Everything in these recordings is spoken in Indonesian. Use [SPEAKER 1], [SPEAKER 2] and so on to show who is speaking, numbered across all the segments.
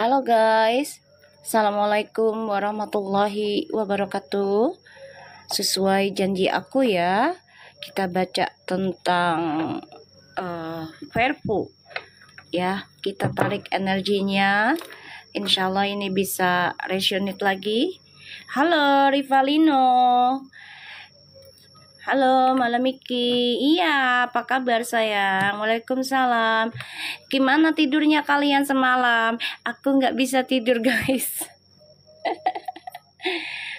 [SPEAKER 1] Halo guys, Assalamualaikum warahmatullahi wabarakatuh. Sesuai janji aku ya, kita baca tentang Verfu ya. Kita tarik energinya, insya Allah ini bisa resonate lagi. Halo Rivalino. Halo Malamiki. Iya, apa kabar sayang? Waalaikumsalam. Gimana tidurnya kalian semalam? Aku nggak bisa tidur guys.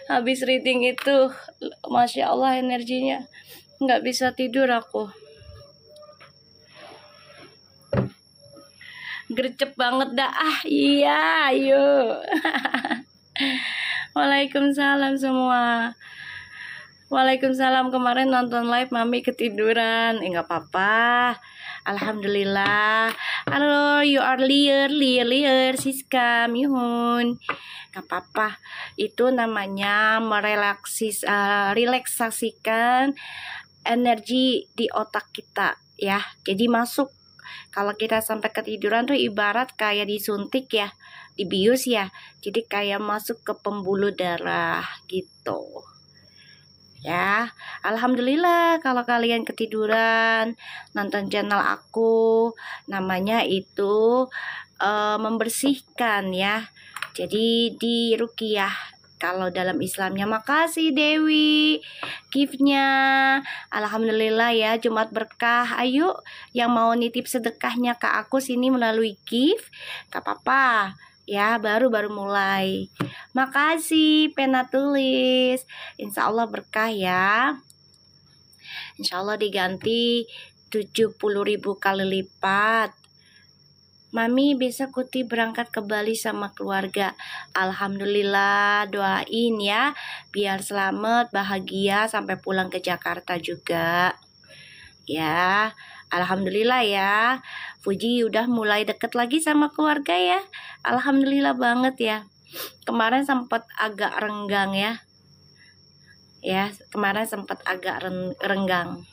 [SPEAKER 1] Habis reading itu, Masya Allah energinya. Nggak bisa tidur aku. Gercep banget dah. Iya, ayo. Waalaikumsalam semua. Waalaikumsalam, kemarin nonton live mami ketiduran. Nggak apa-apa. Alhamdulillah. Halo, you are liar, Siska, Mihun. Nggak apa-apa. Itu namanya relaksasikan energi di otak kita ya. Jadi masuk. Kalau kita sampai ketiduran tuh ibarat kayak disuntik ya, dibius ya. Jadi kayak masuk ke pembuluh darah gitu. Ya, alhamdulillah kalau kalian ketiduran nonton channel aku, namanya itu membersihkan ya. Jadi di ruqyah kalau dalam Islamnya. Makasih Dewi giftnya. Alhamdulillah ya, Jumat berkah. Ayo yang mau nitip sedekahnya ke aku sini melalui gift, gak apa-apa ya, baru mulai. Makasih pena tulis, insya Allah berkah ya. Insya Allah diganti 70.000 kali lipat. Mami besok Kuti berangkat ke Bali sama keluarga. Alhamdulillah, doain ya biar selamat, bahagia sampai pulang ke Jakarta juga. Ya, alhamdulillah ya. Fuji udah mulai deket lagi sama keluarga ya. Alhamdulillah banget ya. Kemarin sempat agak renggang ya. Ya, kemarin sempat agak renggang.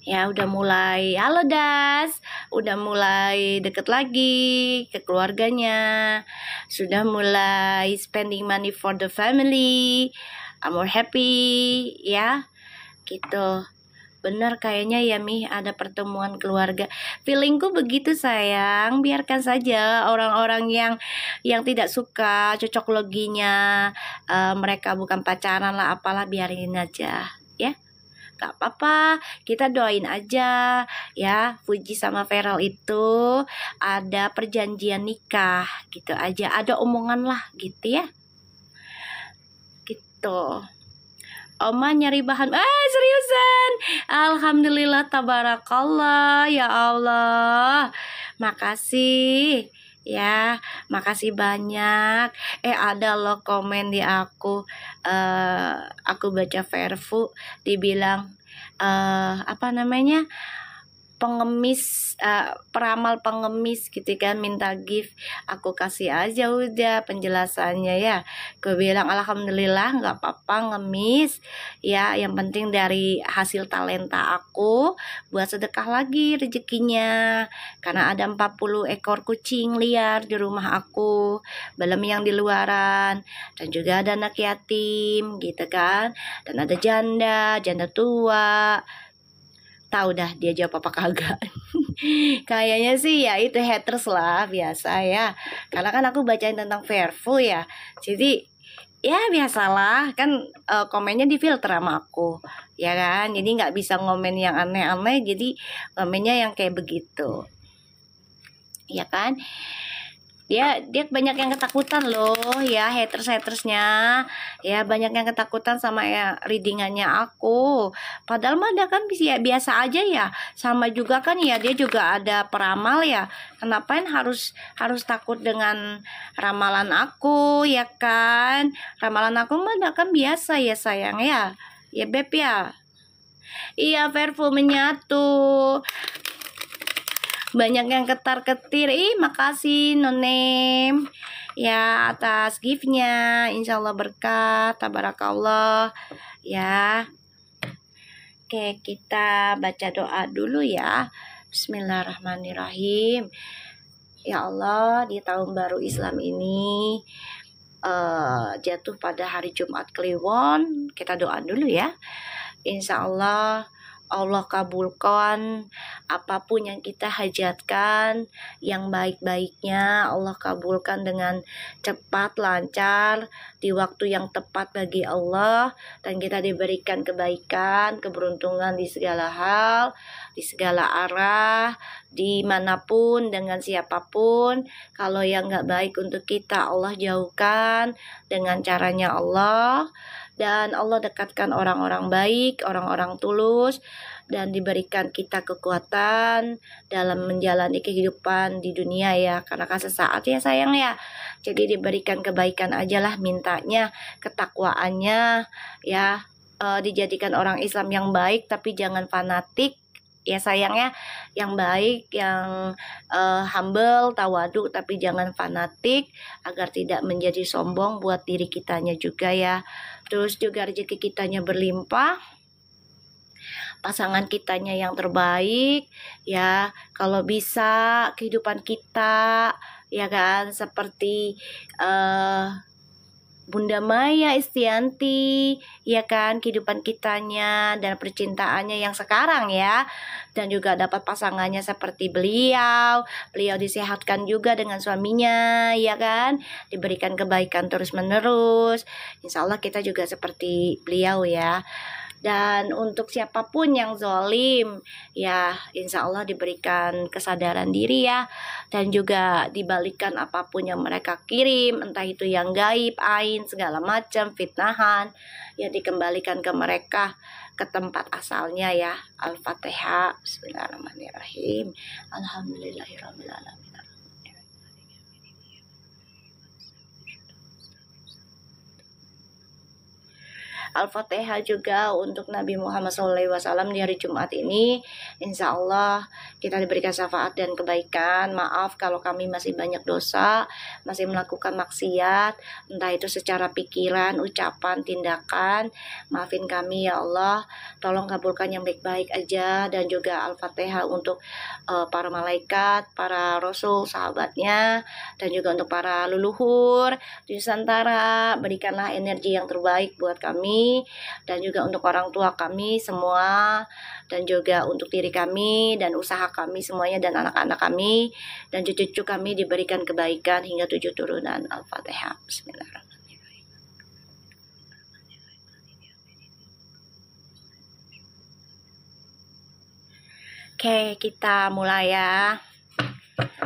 [SPEAKER 1] Ya, udah mulai. Halo Das. Udah mulai deket lagi ke keluarganya. Sudah mulai spending money for the family. I'm more happy ya. Gitu. Benar kayaknya ya Mi, ada pertemuan keluarga. Feelingku begitu sayang. Biarkan saja orang-orang yang tidak suka cocok loginya, mereka bukan pacaran lah apalah, biarin aja ya. Gak apa-apa, kita doain aja ya. Fuji sama Feral itu ada perjanjian nikah gitu aja, ada omongan lah gitu ya. Gitu. Oma nyari bahan. Seriusan. Alhamdulillah, tabarakallah, ya Allah. Makasih ya, makasih banyak. Ada loh komen di aku baca Verfu, dibilang apa namanya, pengemis, peramal pengemis gitu kan, minta gift. Aku kasih aja udah penjelasannya ya. Gue bilang alhamdulillah nggak apa-apa ngemis ya, yang penting dari hasil talenta aku buat sedekah lagi rezekinya, karena ada 40 ekor kucing liar di rumah aku, belum yang di luaran, dan juga ada anak yatim gitu kan, dan ada janda tua. Tahu dah dia jawab apa kagak. Kayaknya sih ya itu haters lah, biasa ya, karena kan aku bacain tentang Verfu ya, jadi ya biasalah kan, komennya difilter sama aku ya kan, jadi nggak bisa ngomen yang aneh-aneh, jadi komennya yang kayak begitu ya kan. Dia banyak yang ketakutan loh ya, hatersnya ya, banyak yang ketakutan sama ya readingannya aku. Padahal mah dia kan biasa aja ya, sama juga kan ya, dia juga ada peramal ya. Kenapa harus takut dengan ramalan aku ya kan? Ramalan aku mah dia kan biasa ya sayang ya, ya beb ya. Iya, Verfu menyatu. Banyak yang ketar-ketir. Makasih Nonem ya atas giftnya. Insya Allah berkah, tabarakallah ya. Oke, kita baca doa dulu ya. Bismillahirrahmanirrahim Ya Allah, di tahun baru Islam ini jatuh pada hari Jumat Kliwon, kita doa dulu ya. Insya Allah Allah kabulkan apapun yang kita hajatkan, yang baik-baiknya Allah kabulkan dengan cepat, lancar, di waktu yang tepat bagi Allah, dan kita diberikan kebaikan, keberuntungan di segala hal, di segala arah, dimanapun, dengan siapapun. Kalau yang gak baik untuk kita Allah jauhkan dengan caranya Allah, dan Allah dekatkan orang-orang baik, orang-orang tulus, dan diberikan kita kekuatan dalam menjalani kehidupan di dunia ya, karena kan sesaat ya sayang ya. Jadi diberikan kebaikan aja lah mintanya, ketakwaannya ya, dijadikan orang Islam yang baik tapi jangan fanatik ya sayangnya, yang baik, yang humble, tawadu, tapi jangan fanatik agar tidak menjadi sombong buat diri kitanya juga ya. Terus juga rezeki kitanya berlimpah, pasangan kitanya yang terbaik ya. Kalau bisa kehidupan kita ya kan seperti Bunda Maya Estianti ya kan, kehidupan kitanya dan percintaannya yang sekarang ya, dan juga dapat pasangannya seperti beliau disehatkan juga dengan suaminya ya kan, diberikan kebaikan terus menerus. Insya Allah kita juga seperti beliau ya. Dan untuk siapapun yang zolim ya, insya Allah diberikan kesadaran diri ya, dan juga dibalikan apapun yang mereka kirim, entah itu yang gaib, ain, segala macam fitnahan, ya dikembalikan ke mereka, ke tempat asalnya ya. Al-Fatihah. Bismillahirrahmanirrahim. Alhamdulillahirrahmanirrahim. Al-Fatihah juga untuk Nabi Muhammad SAW di hari Jumat ini. Insya Allah kita diberikan syafaat dan kebaikan. Maaf kalau kami masih banyak dosa, masih melakukan maksiat, entah itu secara pikiran, ucapan, tindakan. Maafin kami ya Allah. Tolong kabulkan yang baik-baik aja. Dan juga Al-Fatihah untuk para malaikat, para rasul, sahabatnya, dan juga untuk para leluhur di Nusantara. Berikanlah energi yang terbaik buat kami, dan juga untuk orang tua kami semua, dan juga untuk diri kami dan usaha kami semuanya, dan anak-anak kami dan cucu-cucu kami diberikan kebaikan hingga 7 turunan. Al-Fatihah. Bismillahirrahmanirrahim. Oke, kita mulai ya.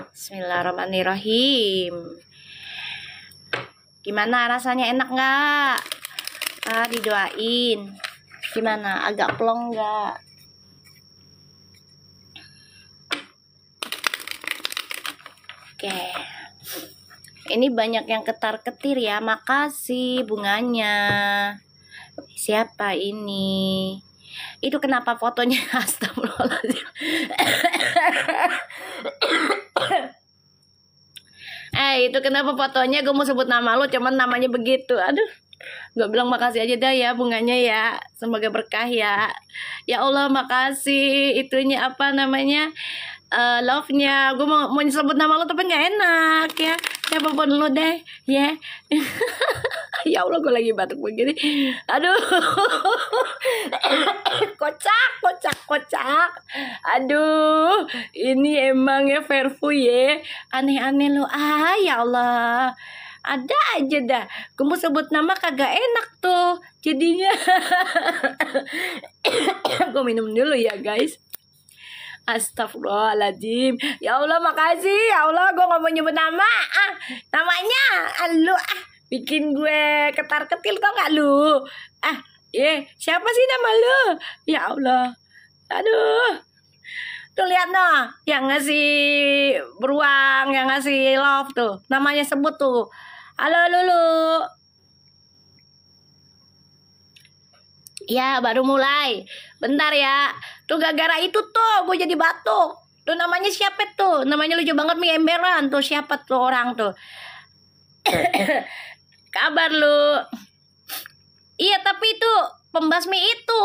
[SPEAKER 1] Bismillahirrahmanirrahim. Gimana rasanya, enak nggak? Didoain. Gimana, agak plong nggak? Oke. Ini banyak yang ketar-ketir ya. Makasih bunganya. Siapa ini? Itu kenapa fotonya? Astagfirullahaladzim. Itu kenapa fotonya gue mau sebut nama lo, cuman namanya begitu. Aduh, gak bilang makasih aja dah ya bunganya ya. Semoga berkah ya. Ya Allah, makasih. Itunya apa namanya, love-nya. Gue mau sebut nama lo tapi gak enak ya. Siapapun lo deh ya. Ya Allah, gue lagi batuk begini. Aduh. Kocak. Aduh, ini emang ya Verfu ya. Aneh-aneh lo. Ya Allah. Ada aja dah. Gue mau sebut nama kagak enak tuh jadinya. Gue minum dulu ya guys. Astagfirullahaladzim. Ya Allah, makasih. Ya Allah, gue gak mau nyebut nama. Namanya lu bikin gue ketar-ketir tau gak lu? Siapa sih nama lu? Ya Allah. Aduh. Tuh lihat noh, yang ngasih beruang, yang ngasih love tuh, namanya sebut tuh. Halo Lulu. Ya, baru mulai. Bentar ya. Tuh gara-gara itu tuh gue jadi batuk. Tuh namanya siapa tuh? Namanya lucu banget, mie emberan. Tuh siapa tuh orang tuh? Kabar lu. Iya, tapi itu pembasmi itu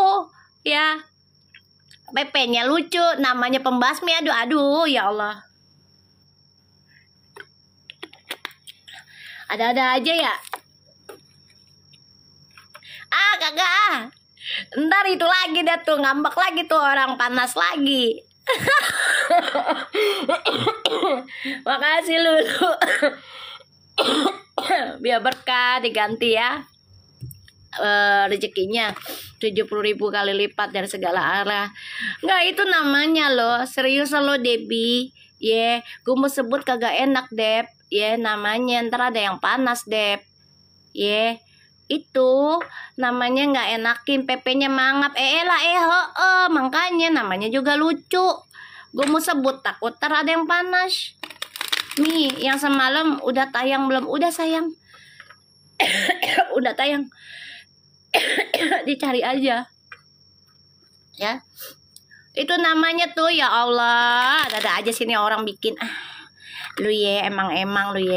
[SPEAKER 1] ya. PP-nya lucu, namanya pembasmi. Aduh, ya Allah. Ada-ada aja ya. Kagak. Ntar itu lagi dah tuh, ngambek lagi tuh orang, panas lagi. Makasih Lulu. Biar berkah diganti ya. Rezekinya 70.000 kali lipat dari segala arah. Nggak, itu namanya loh. Serius lo Debbie. Gue mau sebut kagak enak Deb. Namanya ntar ada yang panas Deb. Itu namanya nggak enakin, PP-nya mangap. Makanya namanya juga lucu. Gue mau sebut takut ntar ada yang panas. Nih yang semalam udah tayang belum? Udah sayang. Udah tayang. Dicari aja ya. Itu namanya tuh, ya Allah, ada aja sini orang bikin. Lu emang lu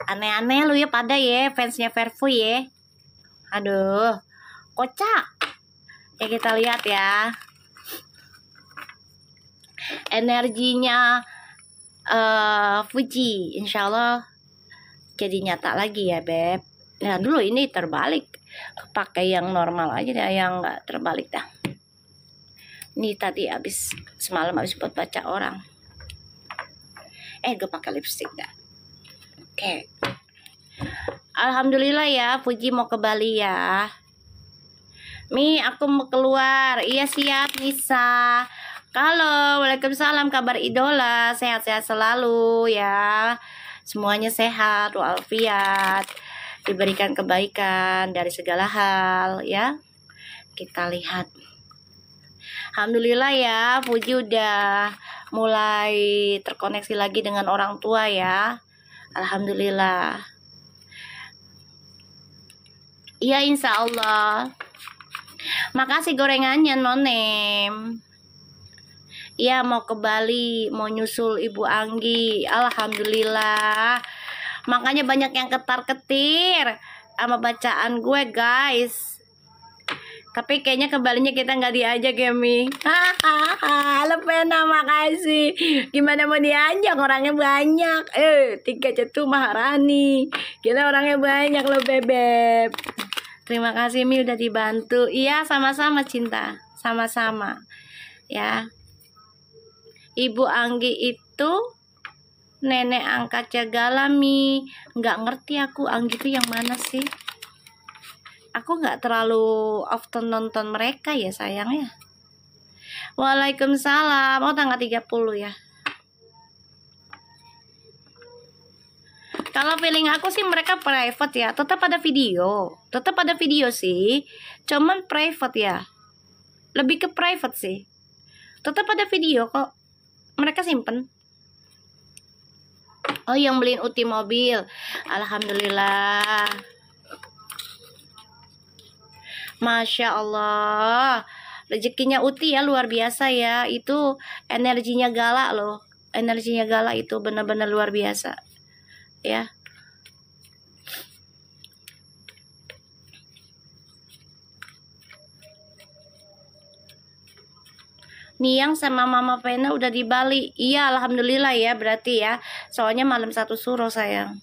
[SPEAKER 1] aneh-aneh lu pada fansnya Verfu aduh kocak kita lihat ya energinya Fuji, insya Allah jadi nyata lagi ya Beb. Nah dulu ini terbalik, pakai yang normal aja dah, yang nggak terbalik dah. Ini tadi semalam habis buat baca orang. Gue pakai lipstick dah. Oke. Alhamdulillah ya, Fuji mau ke Bali ya. Mi, aku mau keluar. Iya siap Nisa. Halo, waalaikumsalam, kabar idola, sehat-sehat selalu ya. Semuanya sehat walafiat, diberikan kebaikan dari segala hal ya. Kita lihat. Alhamdulillah ya, Fuji udah mulai terkoneksi lagi dengan orang tua ya. Alhamdulillah. Iya insya Allah. Makasih gorengannya Nonem. Iya mau ke Bali, mau nyusul Ibu Anggi. Alhamdulillah. Makanya banyak yang ketar-ketir sama bacaan gue guys. Tapi kayaknya ke Balinya kita nggak diajak ya Mi. Lepena makasih. Gimana mau diajak, orangnya banyak. 3 Cetu Maharani. Kita orangnya banyak loh Bebeb. Terima kasih Mi udah dibantu. Iya sama-sama Cinta. Sama-sama ya. Ibu Anggi itu nenek angkat Cagala Mi. Nggak ngerti aku Anggi itu yang mana sih. Aku nggak terlalu often nonton mereka ya sayang ya. Waalaikumsalam. Tanggal 30 ya. Kalau feeling aku sih mereka private ya. Tetap ada video. Tetap ada video sih. Cuman private ya. Lebih ke private sih. Tetap ada video kok. Mereka simpen. Yang beliin Uti mobil. Alhamdulillah. Masya Allah. Rezekinya Uti ya luar biasa ya. Itu energinya galak loh. Energinya galak itu benar-benar luar biasa. Ya. Niang sama Mama Pena udah di Bali. Iya alhamdulillah ya berarti ya. Soalnya malam 1 suro sayang.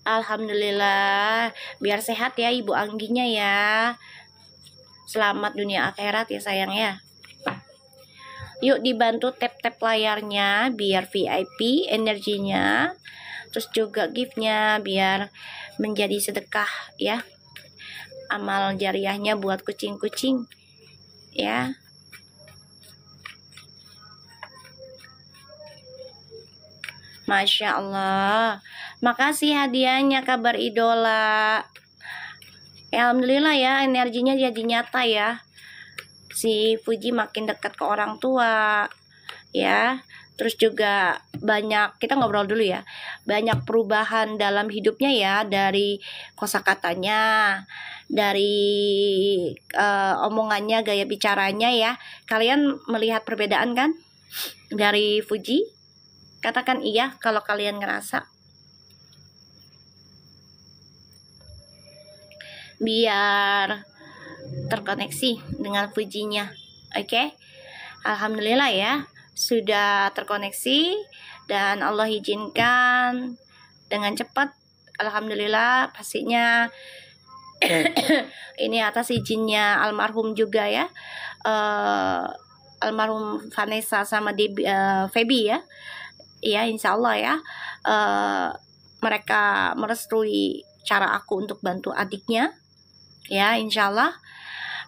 [SPEAKER 1] Alhamdulillah. Biar sehat ya Ibu Angginya ya. Selamat dunia akhirat ya sayang ya. Yuk dibantu tap-tap layarnya biar VIP energinya. Terus juga giftnya biar menjadi sedekah ya. Amal jariahnya buat kucing-kucing ya. Masya Allah. Makasih hadiahnya kabar idola. Alhamdulillah ya energinya jadi nyata ya. Si Fuji makin dekat ke orang tua ya. Terus juga banyak, kita ngobrol dulu ya, banyak perubahan dalam hidupnya ya. Dari kosakatanya, dari omongannya, gaya bicaranya ya. Kalian melihat perbedaan kan dari Fuji? Katakan iya kalau kalian ngerasa. biar terkoneksi dengan Fujinya. Oke. Alhamdulillah ya, sudah terkoneksi dan Allah izinkan dengan cepat. Alhamdulillah, pastinya ini atas izinnya almarhum juga ya, almarhum Vanessa sama Feby ya. Ya, insya Allah ya, mereka merestui cara aku untuk bantu adiknya ya, insya Allah.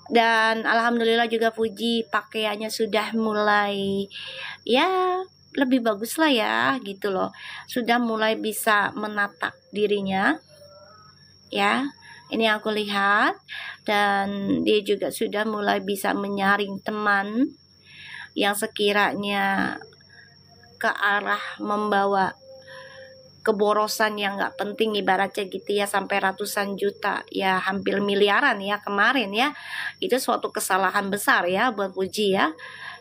[SPEAKER 1] Dan alhamdulillah juga Fuji pakaiannya sudah mulai ya lebih bagus lah ya gitu loh, sudah mulai bisa menata dirinya ya, ini aku lihat. Dan dia juga sudah mulai bisa menyaring teman yang sekiranya ke arah membawa keborosan yang nggak penting ibaratnya gitu ya, sampai ratusan juta ya, hampir miliaran ya kemarin ya. Itu suatu kesalahan besar ya buat Fuji ya.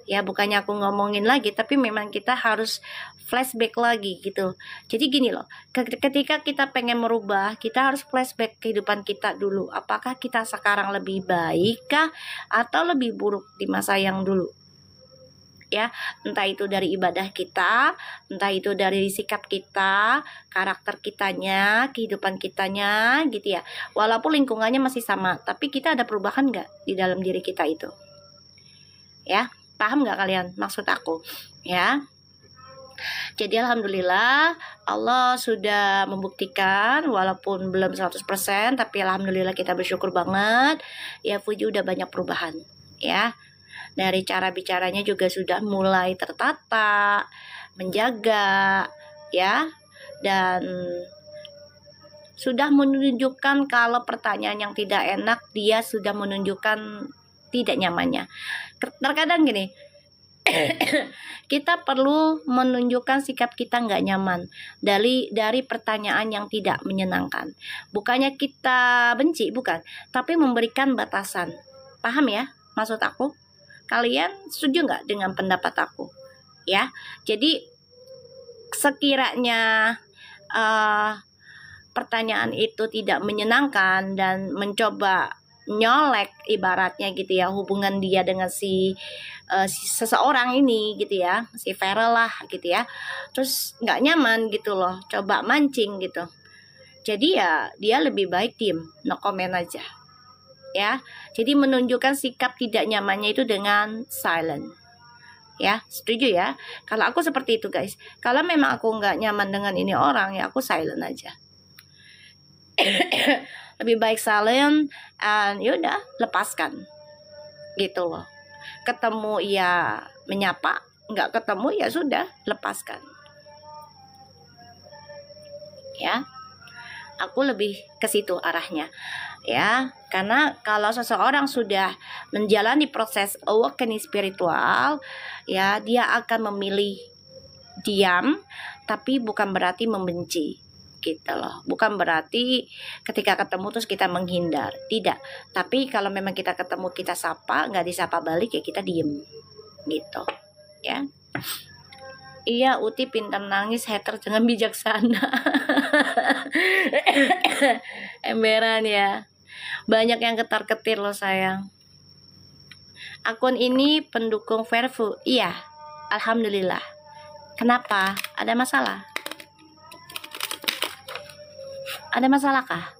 [SPEAKER 1] Ya bukannya aku ngomongin lagi, tapi memang kita harus flashback lagi gitu. Jadi gini loh, ketika kita pengen merubah, kita harus flashback kehidupan kita dulu. Apakah kita sekarang lebih baik kah atau lebih buruk di masa yang dulu? Ya, entah itu dari ibadah kita, entah itu dari sikap kita, karakter kitanya, kehidupan kitanya gitu ya. Walaupun lingkungannya masih sama, tapi kita ada perubahan nggak di dalam diri kita itu? Ya, paham nggak kalian maksud aku? Ya. Jadi alhamdulillah Allah sudah membuktikan, walaupun belum 100%, tapi alhamdulillah kita bersyukur banget. Ya, Fuji udah banyak perubahan ya. Dari cara bicaranya juga sudah mulai tertata, menjaga ya, dan sudah menunjukkan kalau pertanyaan yang tidak enak dia sudah menunjukkan tidak nyamannya. Terkadang gini, kita perlu menunjukkan sikap kita nggak nyaman dari pertanyaan yang tidak menyenangkan. Bukannya kita benci, bukan, tapi memberikan batasan. Paham ya maksud aku? Kalian setuju nggak dengan pendapat aku? Ya, jadi sekiranya pertanyaan itu tidak menyenangkan dan mencoba nyolek ibaratnya gitu ya, hubungan dia dengan si seseorang ini gitu ya, si Vera lah gitu ya, terus nggak nyaman gitu loh, coba mancing gitu. Jadi ya dia lebih baik diem, no comment aja. Ya, jadi menunjukkan sikap tidak nyamannya itu dengan silent. Ya, setuju ya? Kalau aku seperti itu guys. Kalau memang aku nggak nyaman dengan ini orang, ya aku silent aja. Lebih baik silent, and yaudah lepaskan. Gitu loh. Ketemu ya menyapa, nggak ketemu ya sudah lepaskan. Ya, aku lebih ke situ arahnya. Ya, karena kalau seseorang sudah menjalani proses awakening spiritual, ya dia akan memilih diam, tapi bukan berarti membenci gitu loh. Bukan berarti ketika ketemu terus kita menghindar, tidak. Tapi kalau memang kita ketemu kita sapa, nggak disapa balik ya kita diem gitu ya. Iya, Uti pintar nangis, hater dengan bijaksana. Emberan ya. Banyak yang ketar-ketir loh sayang. Akun ini pendukung Verfu. Iya, alhamdulillah. Kenapa? Ada masalah? Ada masalah kah?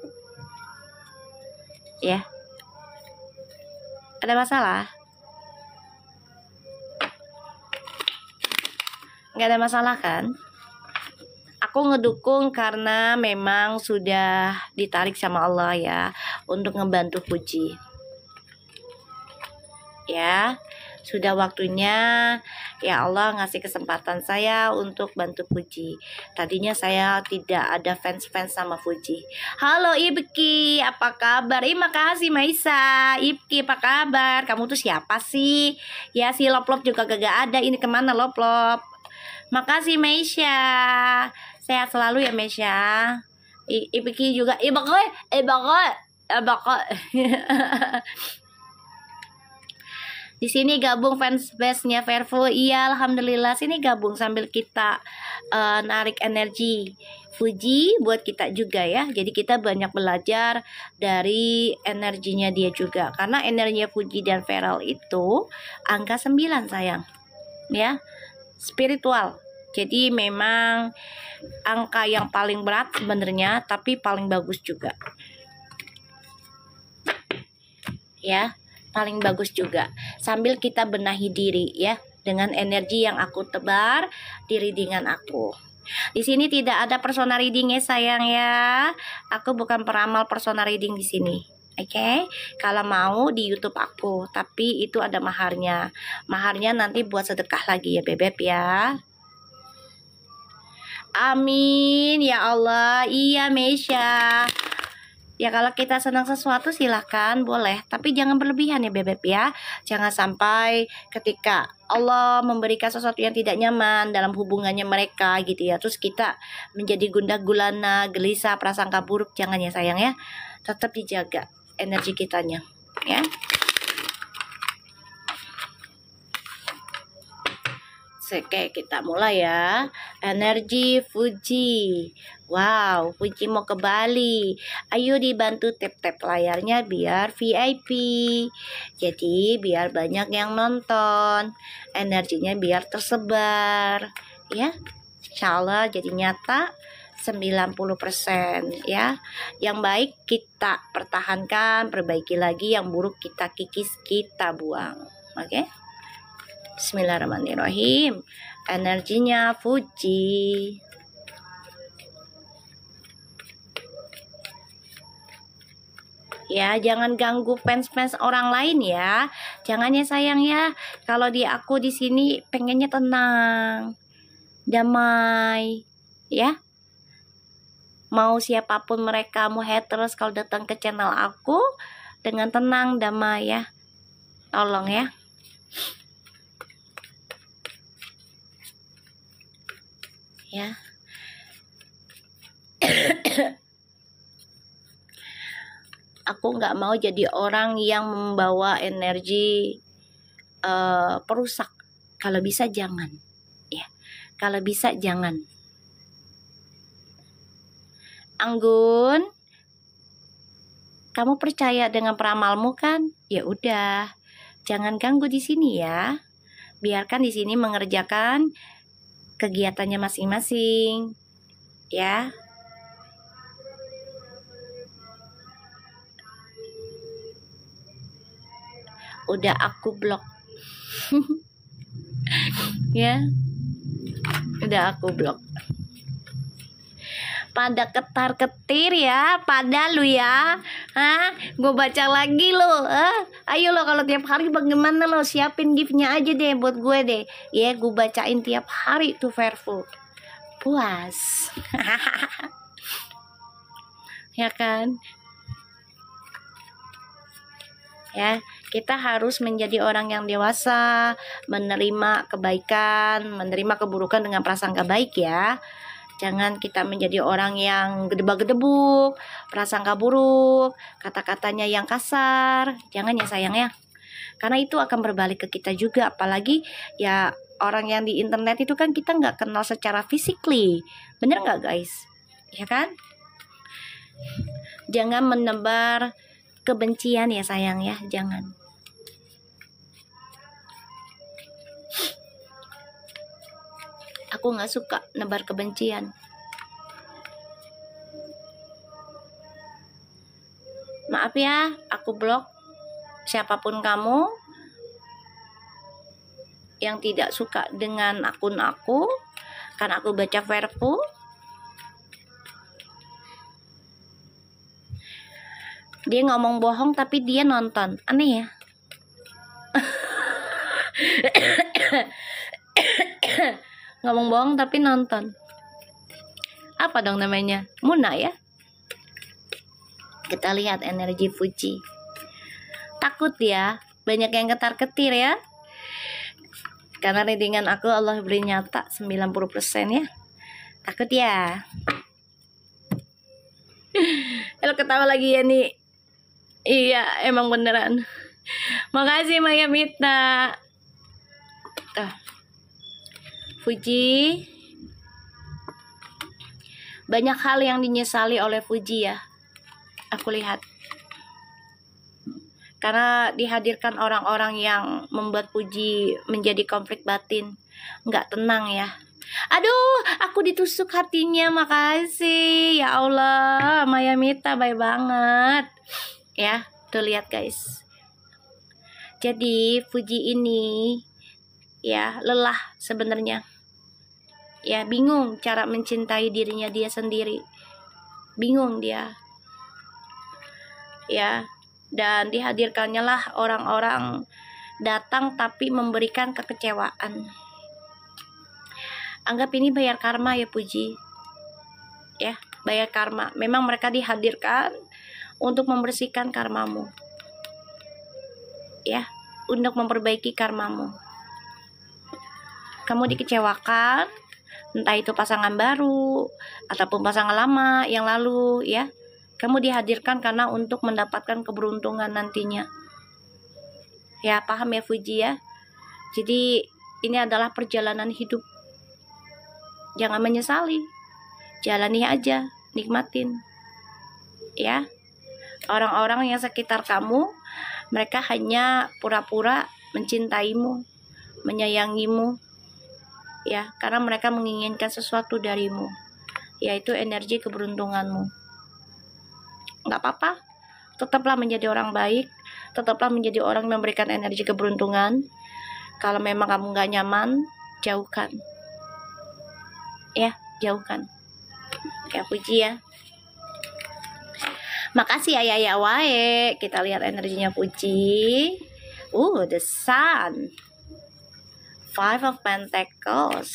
[SPEAKER 1] Ya. Ada masalah? Nggak ada masalah kan? Aku ngedukung karena memang sudah ditarik sama Allah ya untuk ngebantu Fuji. Ya, sudah waktunya ya Allah ngasih kesempatan saya untuk bantu Fuji. Tadinya saya tidak ada fans-fans sama Fuji. Halo Ibki, apa kabar? Makasih Maisa. Ibki, apa kabar? Kamu tuh siapa sih? Ya si Lop-Lop juga gak ada. Ini kemana Lop-Lop? Makasih Meisha. Sehat selalu ya Meisha. Ibki juga. Ibak. Di sini gabung fansbase-nya Vervo. Iya, alhamdulillah. Sini gabung sambil kita narik energi Fuji buat kita juga ya. Jadi kita banyak belajar dari energinya dia juga. Karena energinya Fuji dan Feral itu angka 9 sayang. Ya, spiritual. Jadi memang angka yang paling berat sebenarnya, tapi paling bagus juga. Ya, paling bagus juga. Sambil kita benahi diri ya dengan energi yang aku tebar di readingan aku. Di sini tidak ada persona reading ya sayang ya. Aku bukan peramal persona reading di sini. Oke, kalau mau di YouTube aku, tapi itu ada maharnya. Maharnya nanti buat sedekah lagi ya bebek ya. Amin ya Allah. Iya Mesya. Ya kalau kita senang sesuatu silahkan boleh, tapi jangan berlebihan ya bebek ya. Jangan sampai ketika Allah memberikan sesuatu yang tidak nyaman dalam hubungannya mereka gitu ya, terus kita menjadi gundah gulana, gelisah, prasangka buruk. Jangan ya sayang ya. Tetap dijaga energi kitanya ya. Oke, kita mulai ya. Energi Fuji. Wow, Fuji mau ke Bali. Ayo dibantu tap-tap layarnya biar VIP. Jadi biar banyak yang nonton. Energinya biar tersebar. Ya, insya Allah jadi nyata 90% ya. Yang baik kita pertahankan, perbaiki lagi. Yang buruk kita kikis, kita buang. Oke. Bismillahirrahmanirrahim. Energinya Fuji. Ya, jangan ganggu fans-fans orang lain ya. Jangan ya sayang ya. Kalau aku di sini pengennya tenang, damai, ya. Mau siapapun mereka, mau haters kalau datang ke channel aku dengan tenang, damai ya. Tolong ya. Ya. Aku nggak mau jadi orang yang membawa energi perusak. Kalau bisa jangan. Ya. Kalau bisa jangan. Anggun, kamu percaya dengan peramalmu kan? Ya udah. Jangan ganggu di sini ya. Biarkan di sini mengerjakan kegiatannya masing-masing ya. Udah aku blok. Ya. Udah aku blok. Pada ketar-ketir ya, pada lu ya. Hah? Gue baca lagi lo. Ayo lo kalau tiap hari bagaimana lo, siapin giftnya aja deh buat gue deh. Ya, gue bacain tiap hari tuh Vervo. Puas. Ya kan? Ya, kita harus menjadi orang yang dewasa, menerima kebaikan, menerima keburukan dengan prasangka baik ya. Jangan kita menjadi orang yang gedebak-gedebuk, prasangka buruk, kata-katanya yang kasar. Jangan ya sayang ya. Karena itu akan berbalik ke kita juga. Apalagi ya orang yang di internet itu kan kita nggak kenal secara physically. Bener nggak guys? Ya kan? Jangan menebar kebencian ya sayang ya. Jangan. Aku nggak suka nebar kebencian. Maaf ya, aku blok siapapun kamu yang tidak suka dengan akun aku, karena aku baca Vervo. Dia ngomong bohong tapi dia nonton. Aneh ya. Ngomong bohong tapi nonton. Apa dong namanya? Muna ya. Kita lihat energi Fuji. Takut ya. Banyak yang ketar-ketir ya. Karena readingan aku Allah beri nyata 90% ya. Takut ya. Kalau ketawa lagi ya nih. Iya emang beneran. Makasih Maya Mita. Tuh. Fuji, banyak hal yang dinyesali oleh Fuji ya. Aku lihat. Karena dihadirkan orang-orang yang membuat Fuji menjadi konflik batin, nggak tenang ya. Aduh, aku ditusuk hatinya, makasih. Ya Allah, Maya Mita baik banget. Ya, tuh lihat guys. Jadi Fuji ini ya lelah sebenarnya. Ya, bingung cara mencintai dirinya dia sendiri. Bingung dia. Ya, dan dihadirkannya lah orang-orang datang tapi memberikan kekecewaan. Anggap ini bayar karma ya Fuji. Ya, bayar karma. Memang mereka dihadirkan untuk membersihkan karmamu. Ya, untuk memperbaiki karmamu. Kamu dikecewakan, entah itu pasangan baru ataupun pasangan lama yang lalu ya. Kamu dihadirkan karena untuk mendapatkan keberuntungan nantinya. Ya, paham ya Fuji ya. Jadi ini adalah perjalanan hidup. Jangan menyesali. Jalani aja, nikmatin. Ya. Orang-orang yang sekitar kamu, mereka hanya pura-pura mencintaimu, menyayangimu. Ya, karena mereka menginginkan sesuatu darimu, yaitu energi keberuntunganmu. Nggak apa-apa, tetaplah menjadi orang baik, tetaplah menjadi orang yang memberikan energi keberuntungan. Kalau memang kamu nggak nyaman, jauhkan. Ya, jauhkan. Ya, Fuji ya. Makasih ya wae. Kita lihat energinya Fuji. The Sun. 5 of Pentacles.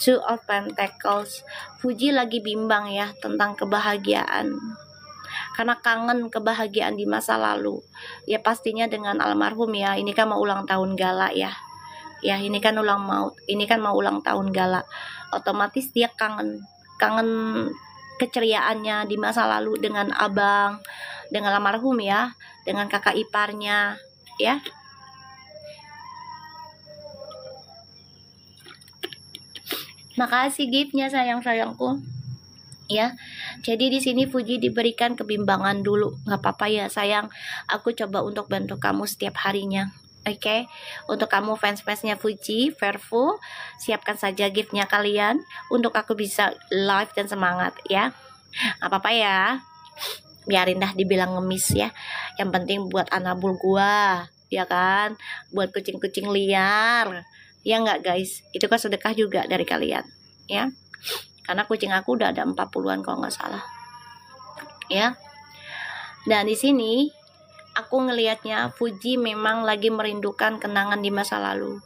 [SPEAKER 1] 2 of Pentacles. Fuji lagi bimbang ya tentang kebahagiaan. Karena kangen kebahagiaan di masa lalu. Ya pastinya dengan almarhum ya. Ini kan mau ulang tahun gala ya. Ya ini kan mau ulang tahun gala. Otomatis dia kangen keceriaannya di masa lalu dengan abang, dengan almarhum ya, dengan kakak iparnya ya. Makasih giftnya sayangku ya. Jadi di sini Fuji diberikan kebimbangan dulu, nggak apa-apa ya sayang. Aku coba untuk bantu kamu setiap harinya. Oke, untuk kamu fans-fansnya Fuji, Verfu, siapkan saja giftnya kalian untuk aku bisa live dan semangat ya. Apa-apa ya, biarin dah dibilang ngemis ya. Yang penting buat anabul gua, ya kan, buat kucing-kucing liar, ya nggak guys? Itu kan sedekah juga dari kalian, ya. Karena kucing aku udah ada 40-an kalau nggak salah, ya. Dan di sini aku ngelihatnya Fuji memang lagi merindukan kenangan di masa lalu.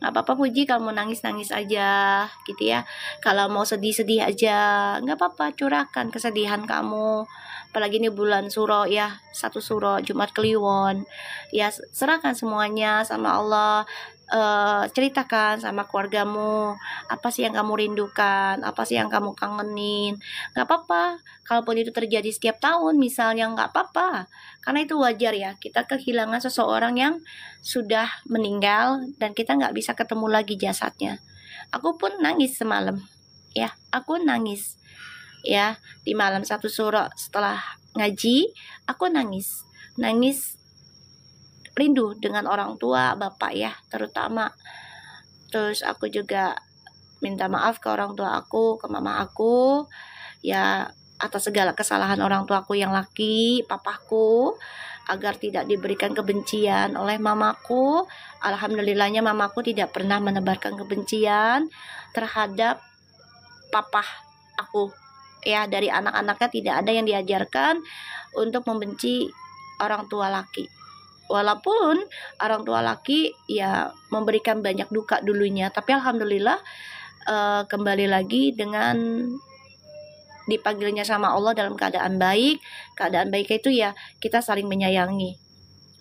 [SPEAKER 1] Gak apa-apa Fuji, kalau mau nangis-nangis aja gitu ya. Kalau mau sedih-sedih aja, gak apa-apa, curahkan kesedihan kamu. Apalagi ini bulan suro ya, 1 suro, Jumat Kliwon. Ya serahkan semuanya sama Allah. Ceritakan sama keluargamu apa sih yang kamu rindukan, apa sih yang kamu kangenin. Gak apa-apa, kalaupun itu terjadi setiap tahun misalnya, gak apa-apa, karena itu wajar ya. Kita kehilangan seseorang yang sudah meninggal dan kita gak bisa ketemu lagi jasadnya. Aku pun nangis semalam ya, aku nangis ya di malam 1 suro setelah ngaji. Aku nangis rindu dengan orang tua, bapak ya terutama. Terus aku juga minta maaf ke orang tua aku, ke mama aku ya, atas segala kesalahan orang tua aku yang laki, papaku, agar tidak diberikan kebencian oleh mamaku. Alhamdulillahnya mamaku tidak pernah menebarkan kebencian terhadap papa aku ya. Dari anak-anaknya tidak ada yang diajarkan untuk membenci orang tua laki. Walaupun orang tua laki ya memberikan banyak duka dulunya, tapi alhamdulillah kembali lagi dengan dipanggilnya sama Allah dalam keadaan baik. Keadaan baik itu ya kita saling menyayangi.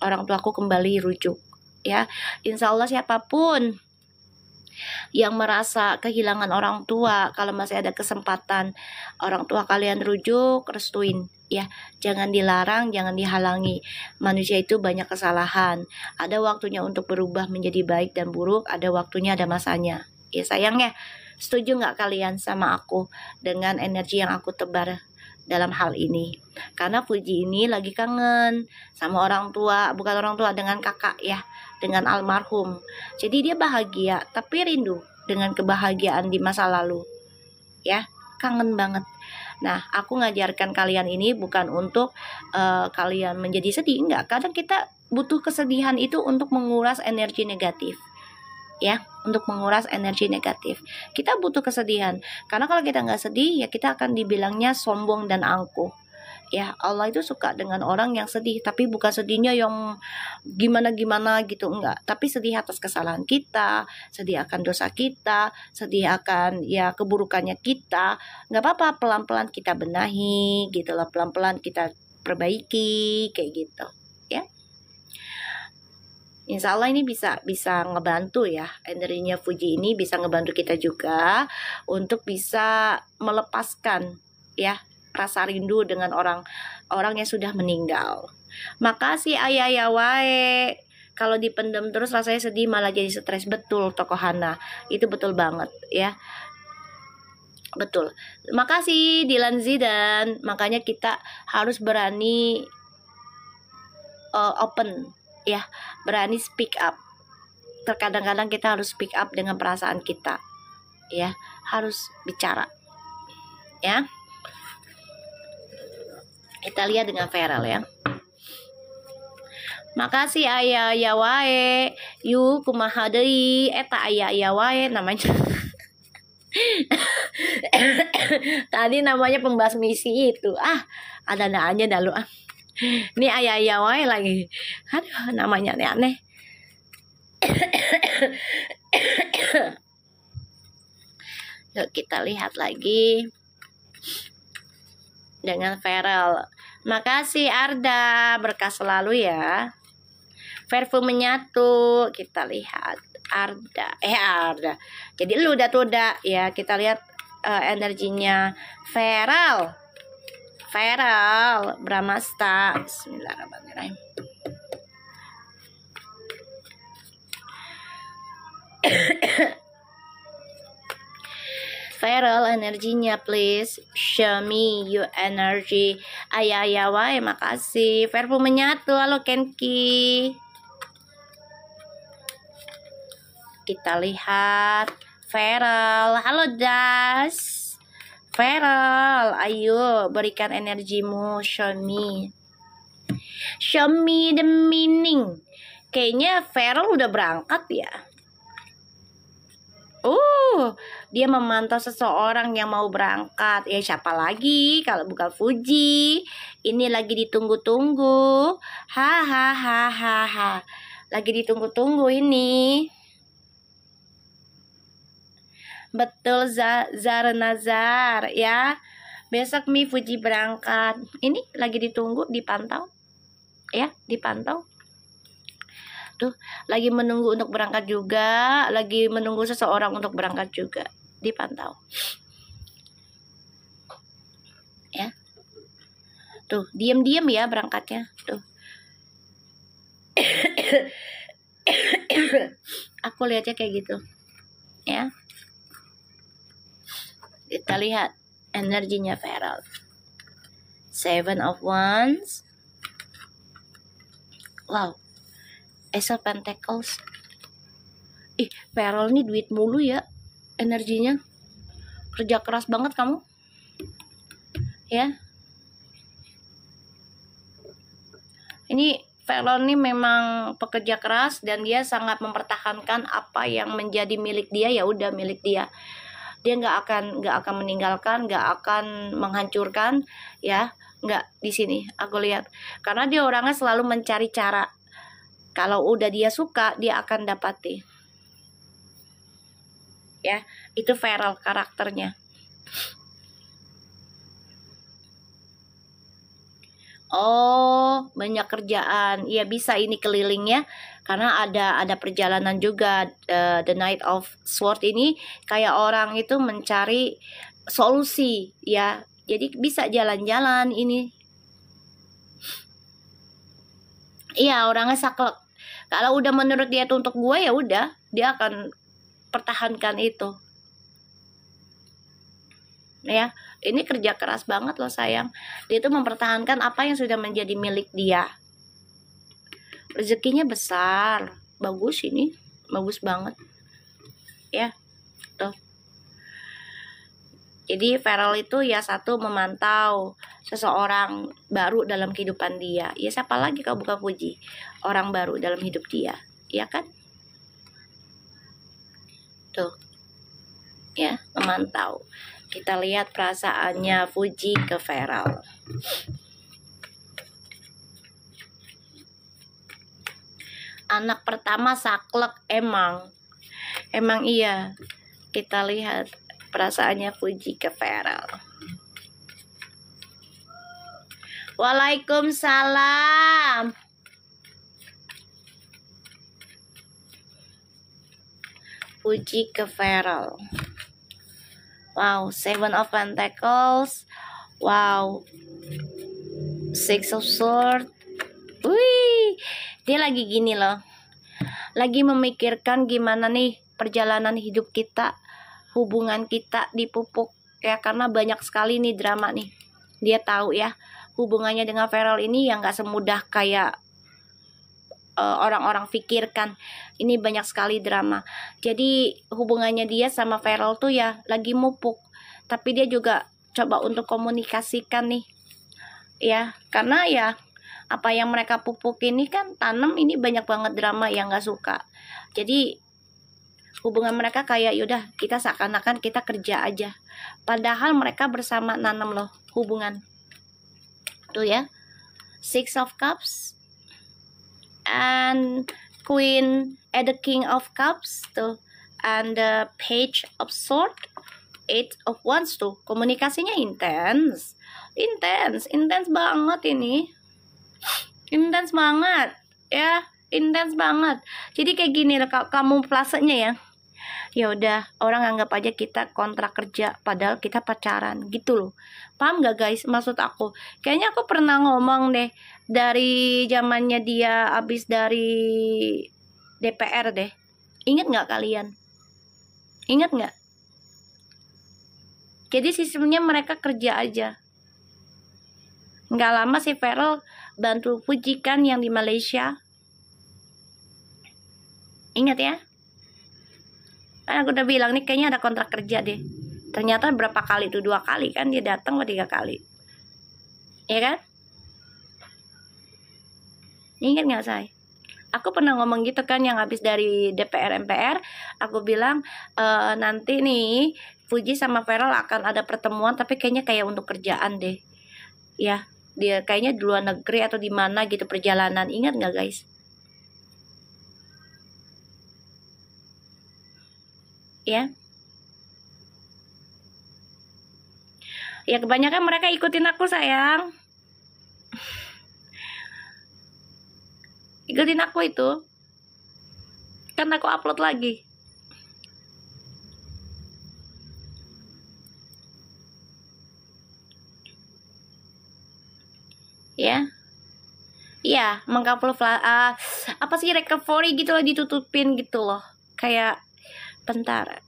[SPEAKER 1] Orang tuaku kembali rujuk ya. Insya Allah siapapun Yang merasa kehilangan orang tua, kalau masih ada kesempatan orang tua kalian rujuk, restuin ya. Jangan dilarang, jangan dihalangi. Manusia itu banyak kesalahan. Ada waktunya untuk berubah menjadi baik dan buruk, ada waktunya, ada masanya. Ya sayangnya, setuju nggak kalian sama aku dengan energi yang aku tebar dalam hal ini? Karena Fuji ini lagi kangen sama orang tua, bukan orang tua, dengan kakak ya, dengan almarhum. Jadi dia bahagia tapi rindu dengan kebahagiaan di masa lalu ya, kangen banget. Nah, aku ngajarkan kalian ini bukan untuk kalian menjadi sedih, enggak. Kadang kita butuh kesedihan itu untuk menguras energi negatif ya, untuk menguras energi negatif. Kita butuh kesedihan, karena kalau kita nggak sedih ya kita akan dibilangnya sombong dan angkuh ya. Allah itu suka dengan orang yang sedih, tapi bukan sedihnya yang gimana-gimana gitu, enggak. Tapi sedih atas kesalahan kita, sedih akan dosa kita, sedih akan ya keburukannya kita. Nggak apa-apa, pelan-pelan kita benahi gitu loh, pelan-pelan kita perbaiki kayak gitu ya. Insya Allah ini bisa ngebantu ya, energinya Fuji ini bisa ngebantu kita juga untuk bisa melepaskan ya rasa rindu dengan orang yang sudah meninggal. Makasih ayah ya wae. Kalau dipendam terus rasanya sedih, malah jadi stres. Betul Tokoh Hana, itu betul banget ya. Betul. Makasih Dilan Zidan. Makanya kita harus berani open ya, berani speak up. Terkadang-kadang kita harus speak up dengan perasaan kita ya, harus bicara ya. Kita lihat dengan Feral ya. Makasih ayah ya wae. Yu kumaha deui eta ayah ya wae namanya. Tadi namanya pembahas misi itu. Ada aja dah lu. Ini ayah wae lagi. Aduh, namanya aneh-aneh. Yuk kita lihat lagi dengan Feral. Makasih Arda, berkah selalu ya. Parfum menyatu, kita lihat Arda. Jadi lu udah ya, kita lihat energinya Feral. Brahmasta. Bismillahirrahmanirrahim. Feral energinya please show me your energy. Ayah wae, makasih. Parfum menyatu, halo Kenki. Kita lihat Feral, halo Das. Feral, ayo berikan energimu, show me the meaning. Kayaknya Feral udah berangkat ya. Dia memantau seseorang yang mau berangkat. Ya siapa lagi kalau bukan Fuji? Ini lagi ditunggu-tunggu. Hahaha. Lagi ditunggu-tunggu ini. Betul Zar Nazar ya. Besok Fuji berangkat. Ini lagi ditunggu, dipantau. Ya, dipantau. Tuh, lagi menunggu untuk berangkat juga, lagi menunggu seseorang untuk berangkat juga, dipantau. Ya. Tuh, diam-diam ya berangkatnya. Tuh. Aku lihatnya kayak gitu. Ya. Kita lihat energinya Feral. Seven of Wands. Wow. Ace of Pentacles. Feral nih duit mulu ya energinya. Kerja keras banget kamu. Ya. Ini Feral nih memang pekerja keras dan dia sangat mempertahankan apa yang menjadi milik dia, ya udah milik dia. Dia nggak akan meninggalkan, nggak akan menghancurkan ya, nggak di sini aku lihat, karena dia orangnya selalu mencari cara. Kalau udah dia suka, dia akan dapati ya. Itu Feral karakternya. Banyak kerjaan ya, bisa ini kelilingnya Karena ada perjalanan juga, The Knight of Sword ini kayak orang itu mencari solusi ya. Jadi bisa jalan-jalan ini. Iya, orangnya saklek. Kalau udah menurut dia tuh untuk gue, ya udah, dia akan pertahankan itu. Ya, ini kerja keras banget loh sayang. Dia tuh mempertahankan apa yang sudah menjadi milik dia. Rezekinya besar, bagus ini, bagus banget. Ya, tuh. Jadi Feral itu ya satu memantau seseorang baru dalam kehidupan dia. Ya siapa lagi kalau bukan Fuji, orang baru dalam hidup dia, ya kan? Tuh, ya memantau. Kita lihat perasaannya Fuji ke Feral. Anak pertama saklek emang iya. Kita lihat perasaannya Fuji ke Feral. Waalaikumsalam. Fuji ke Feral. Wow, Seven of Pentacles. Wow, Six of Swords. Wih, dia lagi gini loh. Lagi memikirkan gimana nih perjalanan hidup kita, hubungan kita dipupuk ya, karena banyak sekali nih drama nih. Dia tahu ya hubungannya dengan Feral ini yang gak semudah kayak orang-orang pikirkan. Ini banyak sekali drama. Jadi hubungannya dia sama Feral tuh ya lagi mupuk. Tapi dia juga coba untuk komunikasikan nih ya, karena ya apa yang mereka pupuk ini kan tanam, ini banyak banget drama yang gak suka. Jadi hubungan mereka kayak yaudah kita seakan-akan kita kerja aja, padahal mereka bersama nanam loh hubungan. Tuh ya, Six of Cups and Queen the King of Cups tuh, and the Page of Sword, Eight of Wands tuh. Komunikasinya intens banget ini. Intens banget ya, intens banget. Jadi kayak gini loh kamu plasenya ya. Ya udah, orang anggap aja kita kontrak kerja padahal kita pacaran gitu loh. Paham gak guys maksud aku? Kayaknya aku pernah ngomong deh dari zamannya dia abis dari DPR deh. Ingat gak kalian? Ingat gak? Jadi sistemnya mereka kerja aja. Nggak lama si Feral bantu Fuji kan yang di Malaysia. Ingat ya? Kan aku udah bilang nih kayaknya ada kontrak kerja deh. Ternyata berapa kali tuh, 2 kali kan dia datang, atau 3 kali. Ya kan? Ingat nggak say? Aku pernah ngomong gitu kan yang habis dari DPR MPR. Aku bilang nanti nih Fuji sama Feral akan ada pertemuan, tapi kayaknya kayak untuk kerjaan deh. Ya, dia kayaknya di luar negeri atau di mana gitu perjalanan. Ingat nggak guys? Ya. Ya kebanyakan mereka ikutin aku sayang. Ikutin aku itu. Kan aku upload lagi. Ya. Iya, apa sih, recovery gitu loh, ditutupin gitu loh. Kayak bentar.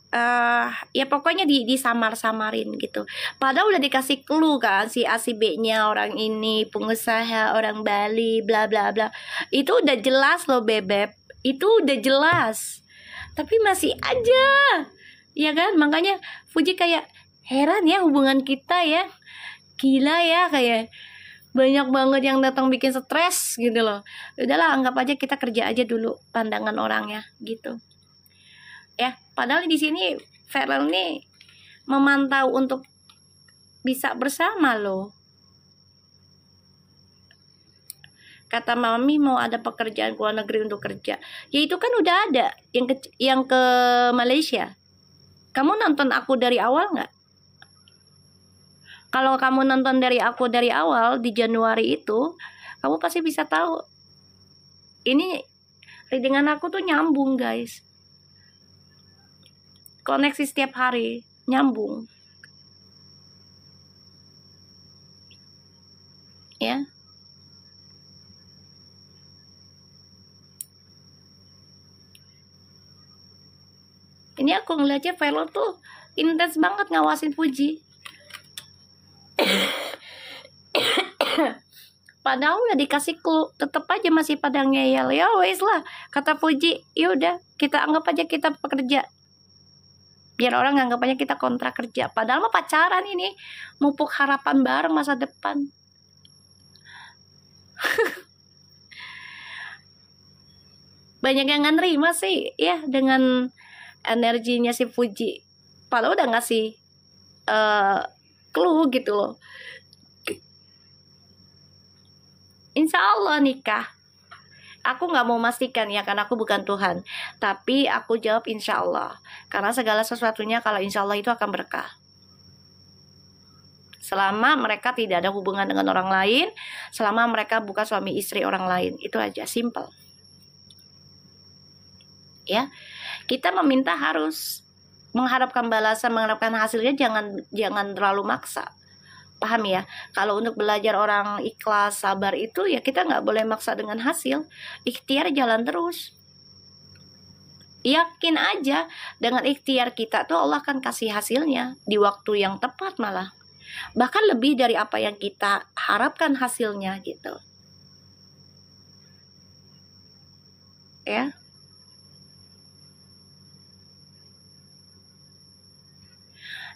[SPEAKER 1] Ya pokoknya disamar-samarin gitu. Padahal udah dikasih clue kan si A si B-nya, orang ini pengusaha, orang Bali, bla bla bla. Itu udah jelas loh bebek. Itu udah jelas. Tapi masih aja. Ya kan? Makanya Fuji kayak heran ya hubungan kita ya. Gila ya, kayak banyak banget yang datang bikin stres gitu loh. Udahlah, anggap aja kita kerja aja dulu pandangan orangnya gitu. Ya, padahal di sini Feral nih memantau untuk bisa bersama loh. Kata Mami mau ada pekerjaan ke luar negeri untuk kerja. Ya itu kan udah ada yang ke Malaysia. Kamu nonton aku dari awal nggak? Kalau kamu nonton dari aku dari awal di Januari itu, kamu pasti bisa tahu. Ini Dengan aku tuh nyambung guys, koneksi setiap hari nyambung ya. Ini aku ngeliatnya Velo tuh intens banget ngawasin Fuji. Padahal udah dikasih clue, tetep aja masih pada ngeyel. Ya wes lah, kata Fuji, yaudah kita anggap aja kita pekerja. Biar orang anggapannya kita kontrak kerja. Padahal mah pacaran ini, mupuk harapan bareng masa depan. Banyak yang nggak nerima sih ya dengan energinya si Fuji. Padahal udah ngasih clue gitu loh. Insya Allah nikah. Aku nggak mau memastikan ya, karena aku bukan Tuhan. Tapi aku jawab insya Allah. Karena segala sesuatunya kalau insya Allah itu akan berkah. Selama mereka tidak ada hubungan dengan orang lain, selama mereka bukan suami istri orang lain. Itu aja, simple. Ya, kita meminta harus mengharapkan balasan, mengharapkan hasilnya, jangan terlalu maksa. Paham ya? Kalau untuk belajar orang ikhlas, sabar itu ya kita nggak boleh maksa dengan hasil. Ikhtiar jalan terus. Yakin aja dengan ikhtiar kita tuh Allah akan kasih hasilnya di waktu yang tepat malah. Bahkan lebih dari apa yang kita harapkan hasilnya gitu. Ya.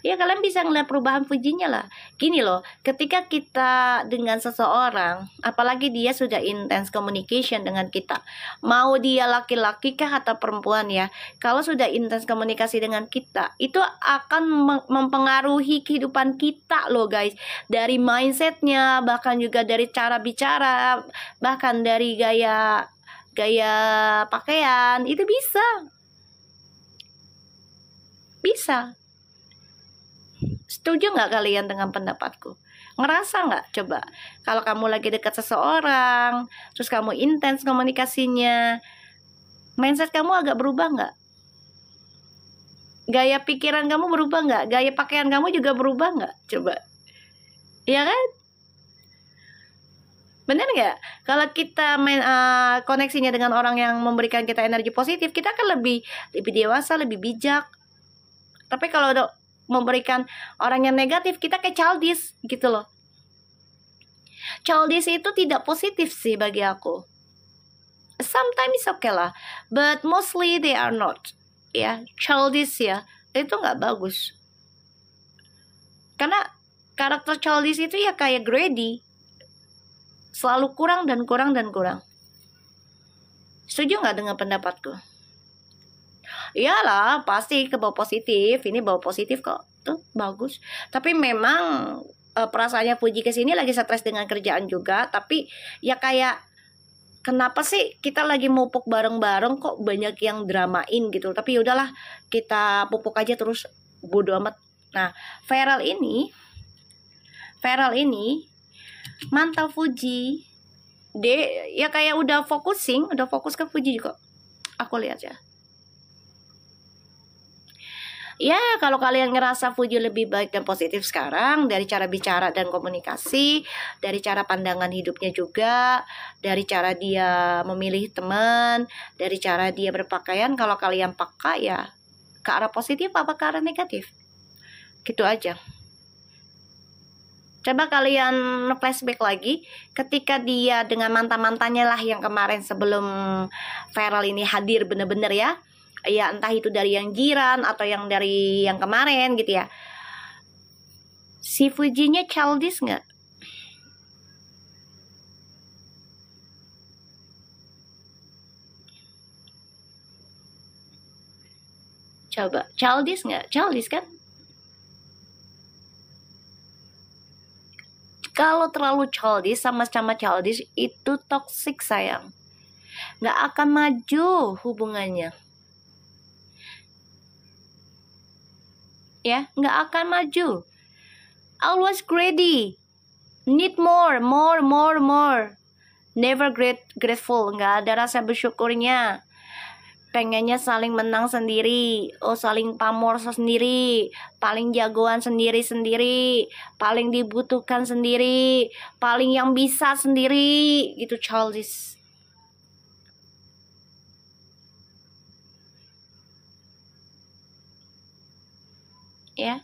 [SPEAKER 1] Ya kalian bisa ngeliat perubahan Fujinya lah. Gini loh, ketika kita dengan seseorang, apalagi dia sudah intens communication dengan kita, mau dia laki-laki kah atau perempuan ya, kalau sudah intens komunikasi dengan kita, itu akan mempengaruhi kehidupan kita loh guys. Dari mindsetnya, bahkan juga dari cara bicara, bahkan dari gaya pakaian, itu bisa. Setuju nggak kalian dengan pendapatku? Ngerasa nggak? Coba, kalau kamu lagi dekat seseorang, terus kamu intens komunikasinya, mindset kamu agak berubah nggak? Gaya pikiran kamu berubah nggak? Gaya pakaian kamu juga berubah nggak? Coba, ya kan? Bener nggak? Kalau kita koneksinya dengan orang yang memberikan kita energi positif, kita akan lebih dewasa, lebih bijak. Tapi kalau memberikan orang yang negatif, kita kayak childish gitu loh. Childish itu tidak positif sih bagi aku. Sometimes okay lah, but mostly they are not. Ya, childish ya, itu nggak bagus. Karena karakter childish itu ya kayak greedy, selalu kurang dan kurang dan kurang. Setuju nggak dengan pendapatku? Iyalah, pasti ke bawah positif. Ini bawah positif kok. Tuh, bagus. Tapi memang perasaannya Fuji kesini lagi stres dengan kerjaan juga. Tapi ya kayak, kenapa sih kita lagi mupuk bareng-bareng kok banyak yang dramain gitu. Tapi yaudahlah, kita pupuk aja terus, bodo amat. Nah, Feral ini mantau Fuji. Dia ya kayak udah fokus ke Fuji kok. Aku lihat ya. Ya, kalau kalian ngerasa Fuji lebih baik dan positif sekarang, dari cara bicara dan komunikasi, dari cara pandangan hidupnya juga, dari cara dia memilih teman, dari cara dia berpakaian, kalau kalian pakai ya ke arah positif apa ke arah negatif. Gitu aja. Coba kalian flashback lagi ketika dia dengan mantan-mantannya lah yang kemarin sebelum Feral ini hadir bener-bener ya. Ya entah itu dari yang jiran atau yang dari yang kemarin gitu ya. Si Fujinya childish nggak? Coba, childish nggak? Childish kan? Kalau terlalu childish, sama-sama childish, itu toxic sayang. Nggak akan maju hubungannya. Ya, nggak akan maju. Always greedy, need more. Never grateful, nggak ada rasa bersyukurnya. pengennya saling menang sendiri, saling pamor sendiri, paling jagoan sendiri-sendiri, paling dibutuhkan sendiri, paling yang bisa sendiri, gitu childish. Ya,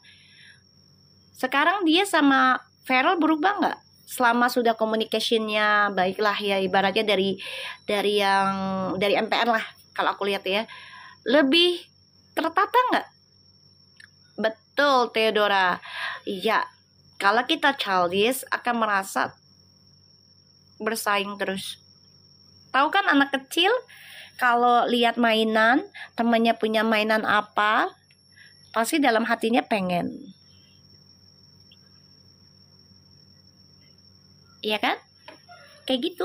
[SPEAKER 1] sekarang dia sama Feral berubah nggak? Selama sudah communicationnya baiklah ya, ibaratnya dari MPR lah, kalau aku lihat ya, lebih tertata nggak? Betul Theodora. Iya, kalau kita childish akan merasa bersaing terus. Tahu kan anak kecil kalau lihat mainan, temannya punya mainan apa, pasti dalam hatinya pengen. Iya kan? Kayak gitu.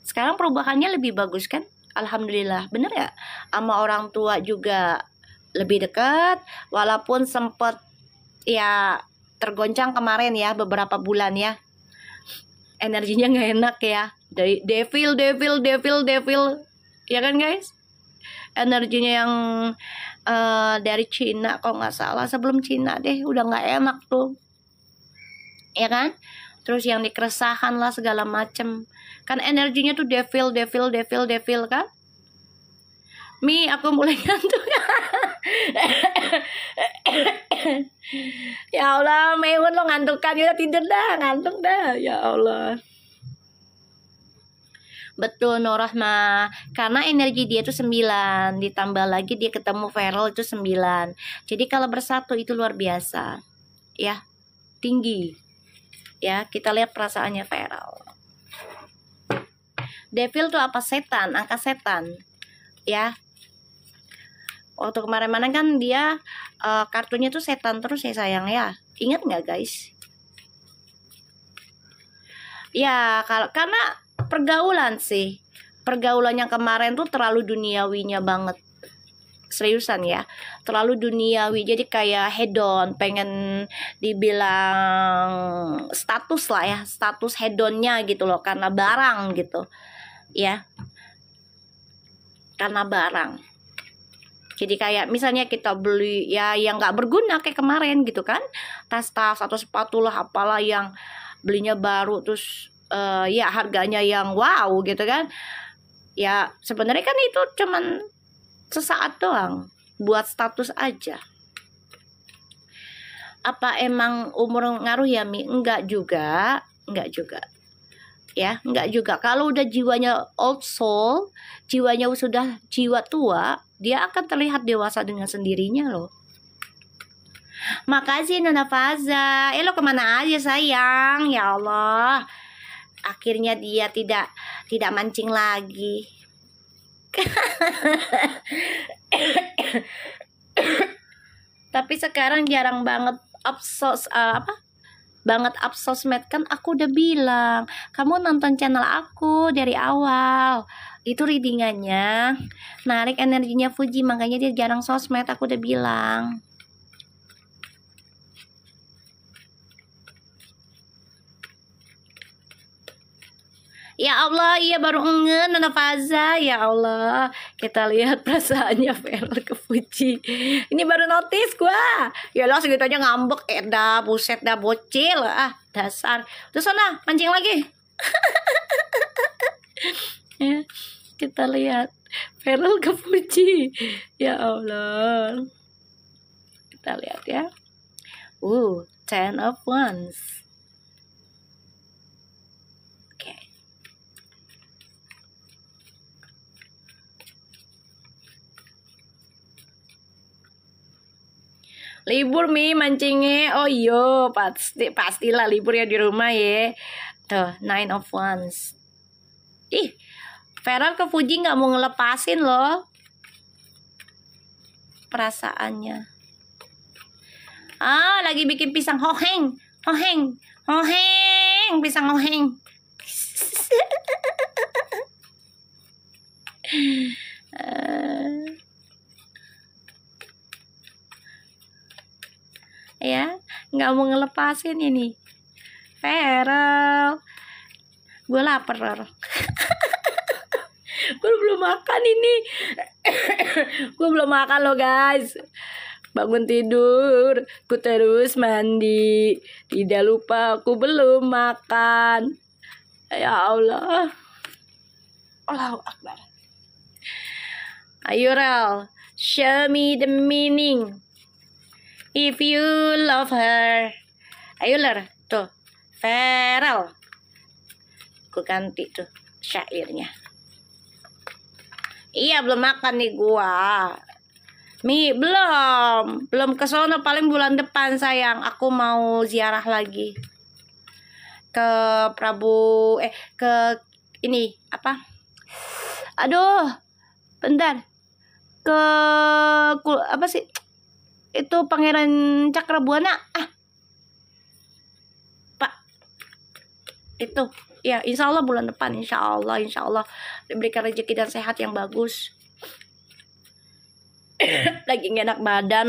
[SPEAKER 1] Sekarang perubahannya lebih bagus kan? Alhamdulillah. Bener ya? Sama orang tua juga lebih dekat. Walaupun sempet ya tergoncang kemarin ya, beberapa bulan ya. Energinya gak enak ya. Dari devil. Ya kan guys? Energinya yang dari Cina kalau nggak salah, sebelum Cina deh udah nggak enak tuh, ya kan? Terus yang dikeresahan lah segala macem, kan energinya tuh devil kan? Mi, aku mulai ngantuk. Ya Allah, Mewon lo ngantuk kan? Ya tidur dah, ngantuk dah. Ya Allah. Betul Norahma, karena energi dia itu 9, ditambah lagi dia ketemu Feral itu 9. Jadi kalau bersatu itu luar biasa. Ya, tinggi. Ya, kita lihat perasaannya Feral. Devil tuh apa? Setan, angka setan. Ya. Waktu kemarin-kemarin kan dia kartunya tuh setan terus ya sayang ya. Ingat nggak guys? Ya, karena pergaulan sih. Pergaulannya kemarin tuh terlalu duniawinya banget. Seriusan ya, terlalu duniawi. Jadi kayak hedon, pengen dibilang status lah ya, status hedonnya gitu loh, karena barang gitu. Ya. Karena barang. Jadi kayak misalnya kita beli ya yang nggak berguna kayak kemarin gitu kan, tas-tas atau sepatu lah apalah yang belinya baru terus ya harganya yang wow gitu kan. Ya sebenarnya kan itu cuman sesaat doang, buat status aja. Apa emang umur ngaruh ya Mi? Enggak juga. Ya, enggak juga. Kalau udah jiwanya old soul, jiwanya sudah jiwa tua, dia akan terlihat dewasa dengan sendirinya loh. Makasih Nona Faza. Lo kemana aja sayang? Ya Allah. Akhirnya dia tidak mancing lagi. Tapi sekarang jarang banget up sosmed kan. Aku udah bilang, kamu nonton channel aku dari awal, itu readingannya narik energinya Fuji, makanya dia jarang sosmed. Aku udah bilang. Ya Allah, iya baru engen Nona Faza. Ya Allah, kita lihat perasaannya Feral ke Fuji. Ini baru notice gua. Ya Allah, segitu aja ngambek. Dah, buset dah, bocil. Dasar. Terus sana, mancing lagi. Ya, kita lihat Feral ke Fuji. Ya Allah. Kita lihat ya. 10 of Wands. Libur Mi mancingnya. Oh iya, pastilah libur ya di rumah ya. Tuh, 9 of Wands. Ih, Feral ke Fuji nggak mau ngelepasin loh perasaannya. Lagi bikin pisang hoheng, pisang hoheng. Ya, nggak mau ngelepasin ini Feral. Gue lapar. Gue belum makan ini. Gue belum makan loh guys. Bangun tidur, ku terus mandi. Tidak lupa aku belum makan. Ya Allah. Allahu Akbar. Ayo Rel, show me the meaning. If you love her. Ayo Ler, tuh. Feral. Ku ganti tuh syairnya. Iya belum makan nih gua. Belum ke sono, paling bulan depan sayang. Aku mau ziarah lagi ke ke ini apa? Aduh, bentar. Apa sih? Itu Pangeran Cakrabuana. Pak. Itu. Ya, insya Allah bulan depan, insya Allah diberikan rezeki dan sehat yang bagus. Lagi gak enak badan,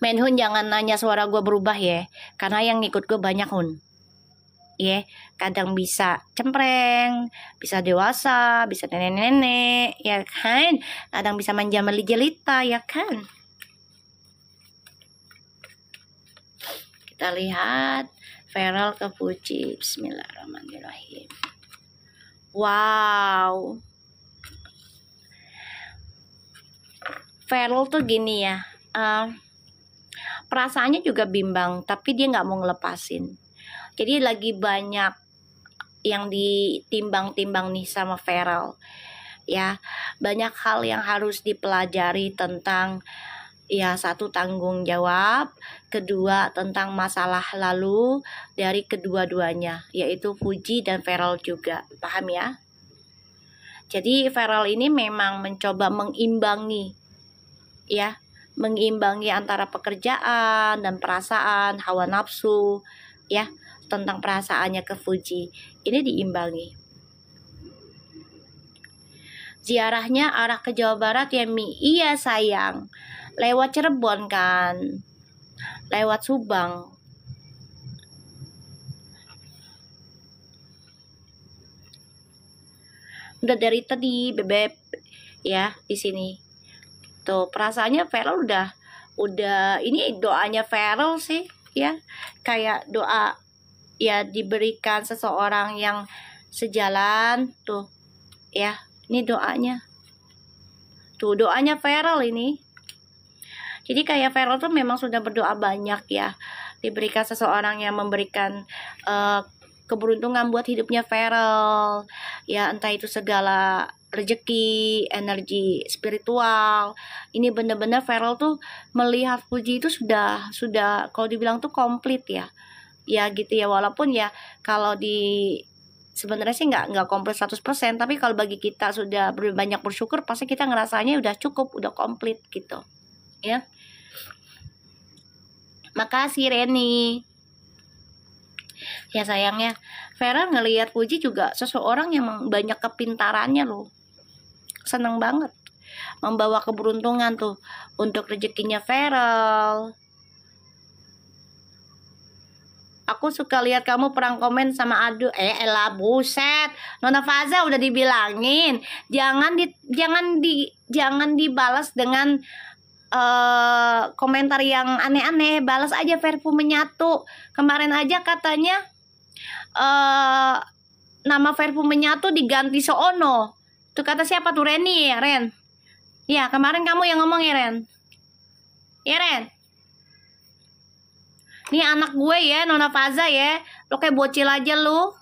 [SPEAKER 1] Menhun jangan nanya suara gue berubah ya, karena yang ngikut gue banyak Hun. Ya, kadang bisa cempreng, bisa dewasa, bisa nenek-nenek, ya kan? Kadang bisa manja meli jelita, ya kan? Kita lihat Feral ke Fuji. Bismillahirrahmanirrahim. Wow. Feral tuh gini ya. Perasaannya juga bimbang, tapi dia nggak mau ngelepasin. Jadi lagi banyak yang ditimbang-timbang nih sama Feral. Ya, banyak hal yang harus dipelajari tentang ya, satu tanggung jawab, kedua tentang masalah lalu dari kedua-duanya, yaitu Fuji dan Feral juga. Paham ya? Jadi Feral ini memang mencoba mengimbangi ya, mengimbangi antara pekerjaan dan perasaan, hawa nafsu ya, tentang perasaannya ke Fuji. Ini diimbangi. Ziarahnya arah ke Jawa Barat ya Mi? Iya sayang. Lewat Cirebon kan, lewat Subang. Udah dari tadi bebek ya di sini. Tuh perasaannya Feral udah ini doanya Feral sih ya, kayak doa ya diberikan seseorang yang sejalan tuh ya. Ini doanya. Tuh doanya Feral ini. Jadi kayak Feral tuh memang sudah berdoa banyak ya, diberikan seseorang yang memberikan keberuntungan buat hidupnya Feral ya, entah itu segala rezeki, energi spiritual. Ini bener-bener Feral tuh melihat Fuji itu sudah kalau dibilang tuh komplit ya gitu ya, walaupun ya kalau sebenarnya sih nggak komplit 100%, tapi kalau bagi kita sudah banyak bersyukur, pasti kita ngerasanya udah cukup, udah komplit gitu ya. Makasih Reni. Ya sayangnya Vera ngelihat Fuji juga seseorang yang banyak kepintarannya loh. Seneng banget membawa keberuntungan tuh untuk rezekinya Feral. Aku suka lihat kamu perang komen sama Adu. Elah buset. Nona Faza udah dibilangin jangan dibalas dengan komentar yang aneh-aneh. Balas aja verbu menyatu. Kemarin aja katanya nama verbu menyatu diganti Soono. Tuh kata siapa tuh? Reni ya Ren? Ya kemarin kamu yang ngomong ya Ren? Ya Ren? Ini anak gue ya Nona Faza ya. Lo kayak bocil aja lo.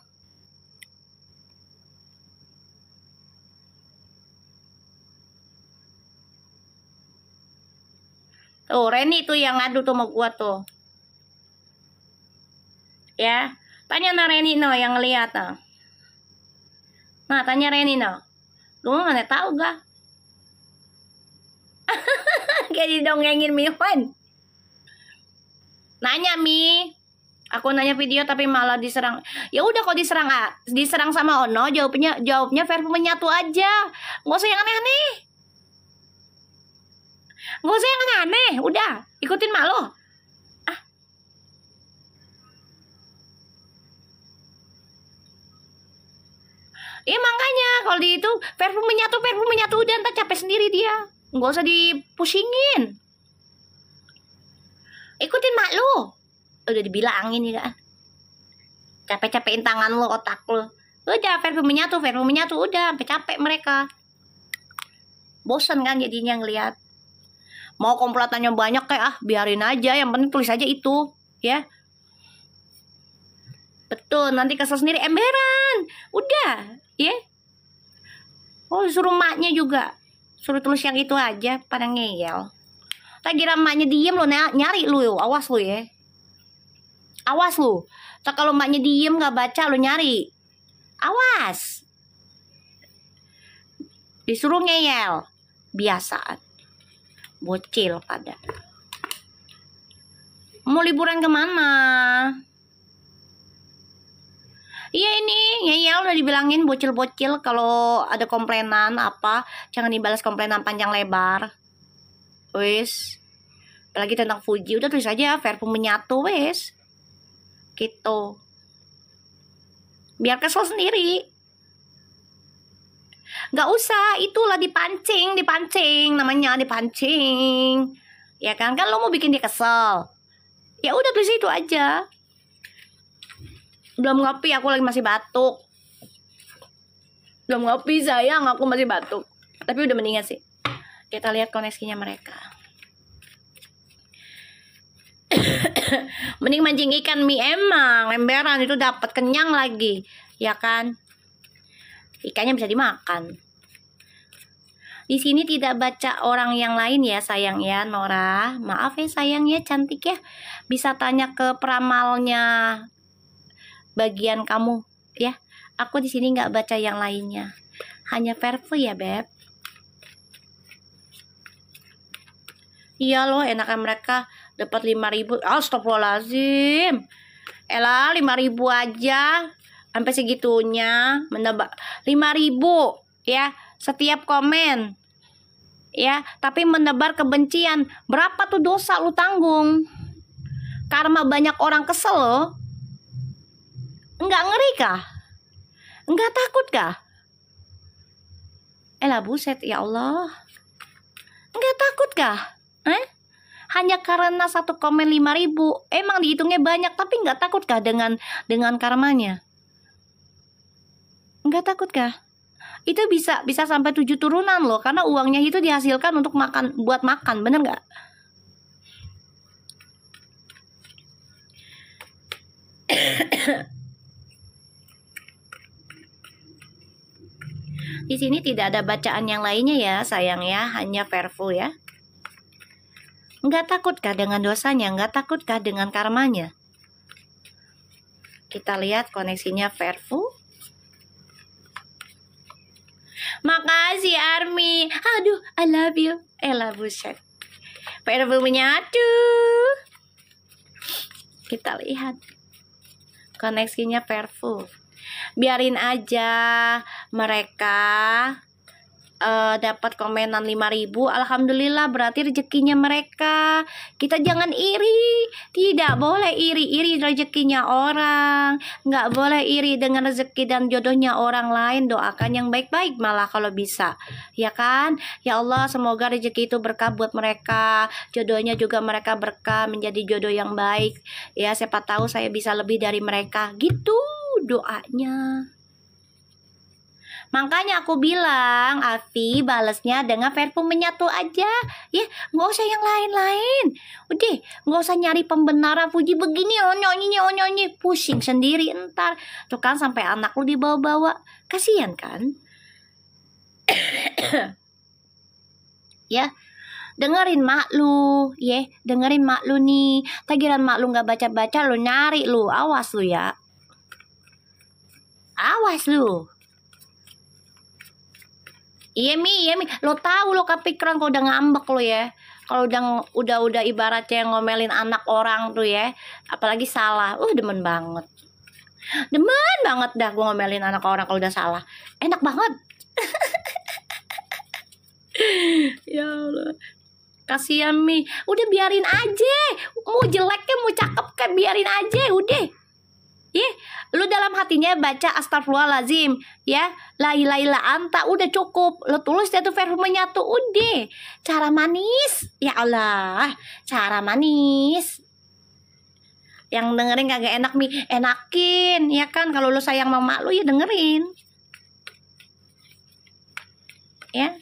[SPEAKER 1] Tuh Reni tuh yang ngadu tuh sama gua tuh. Ya, tanya na Reni no yang ngeliat no. Nah, tanya Reni no. Lu nggak tahu gak? Kayak didongengin Miwan. Nanya Mi. Aku nanya video tapi malah diserang. Ya udah kok diserang sama Ono, jawabnya verb menyatu aja. Nggak usah yang aneh-aneh. Nggak usah yang aneh-aneh, udah ikutin mak lo. Iya makanya kalau di itu parfum menyatu udah ntar capek sendiri dia. Nggak usah dipusingin. Ikutin mak lu. Udah dibilangin ya kan. Capek-capekin tangan lu, otak lu. Udah parfum menyatu udah sampai capek mereka. Bosan kan jadinya ngelihat. Mau komplotannya banyak kayak biarin aja, yang penting tulis aja itu, ya. Betul, nanti kesel sendiri emberan. Udah, ya. Oh, suruh maknya juga. Suruh tulis yang itu aja, pada ngeyel. Tak kira maknya diem lo nyari lu, awas lu ya. Awas lu. Tak kalau maknya diem nggak baca lu nyari. Awas. Disuruh ngeyel. Biasaan. Bocil pada. Mau liburan kemana? Iya ini ngeyel udah dibilangin bocil-bocil kalau ada komplainan apa jangan dibalas komplainan panjang lebar. Wes. Apalagi tentang Fuji udah tulis aja parfum menyatu wes. Gitu. Biar kesel sendiri. Nggak usah, itulah dipancing namanya dipancing. Ya kan lo mau bikin dia kesel. Ya udah tulis itu aja. Belum ngopi, aku lagi masih batuk. Belum ngopi sayang, aku masih batuk. Tapi udah mendingan sih. Kita lihat koneksinya mereka. Mending mancing ikan mie emang emberan itu dapat kenyang lagi, ya kan? Ikannya bisa dimakan. Di sini tidak baca orang yang lain ya sayang ya Nora. Maaf ya sayang ya cantik ya. Bisa tanya ke peramalnya bagian kamu ya. Aku di sini nggak baca yang lainnya. Hanya Verve ya beb. Iya loh enakan mereka dapat 5.000. Astagfirullahaladzim. Elah 5.000 aja. Sampai segitunya menebak 5.000 ya setiap komen ya, tapi menebar kebencian. Berapa tuh dosa lu tanggung? Karena banyak orang kesel loh. Enggak ngeri kah? Enggak takut kah? Elah buset ya Allah. Enggak takut kah? Hanya karena satu komen 5.000 emang dihitungnya banyak, tapi enggak takut kah dengan karmanya? Enggak takut kah? Itu bisa sampai 7 turunan loh, karena uangnya itu dihasilkan untuk makan, buat makan, bener nggak? Di sini tidak ada bacaan yang lainnya ya sayang ya, hanya Verve ya. Enggak takutkah dengan dosanya? Enggak takutkah dengan karmanya? Kita lihat koneksinya Verve. Makasih Army. Aduh, I love you. Elah buset. Verve menyatu. Kita lihat koneksinya Verve. Biarin aja mereka dapat komenan 5.000. Alhamdulillah berarti rezekinya mereka. Kita jangan iri. Tidak boleh iri rezekinya orang. Nggak boleh iri dengan rezeki dan jodohnya orang lain. Doakan yang baik-baik malah kalau bisa, ya kan? Ya Allah, semoga rezeki itu berkah buat mereka, jodohnya juga mereka berkah, menjadi jodoh yang baik. Ya siapa tahu saya bisa lebih dari mereka. Gitu doanya. Makanya aku bilang, Afi balasnya dengan parfum menyatu aja. Ya, nggak usah yang lain-lain. Udah, nggak usah nyari pembenaran Fuji begini, nyonyi. Pusing sendiri ntar. Tuh kan sampai anak lu dibawa-bawa. Kasian kan? Ya, dengerin mak lu. Ya, dengerin mak lu nih. Tagiran mak lu nggak baca-baca, lu nyari lu. Awas lu ya. Awas lu. Iya mi, lo tahu lo kepikiran kalau udah ngambek lo ya, kalau udah ibaratnya ngomelin anak orang tuh ya, apalagi salah, demen banget dah gue ngomelin anak orang kalau udah salah, enak banget. Ya Allah, kasihan mi, udah biarin aja, mau jeleknya mau cakep kan biarin aja, udah. Lu dalam hatinya baca astagfirullahalazim, ya, la ilaha illa anta, udah cukup. Lu tulis dia tuh perfumenya tuh, udah. Cara manis, ya Allah, cara manis. Yang dengerin kagak enak Mi, enakin, ya kan? Kalau lu sayang mama lu ya dengerin, ya.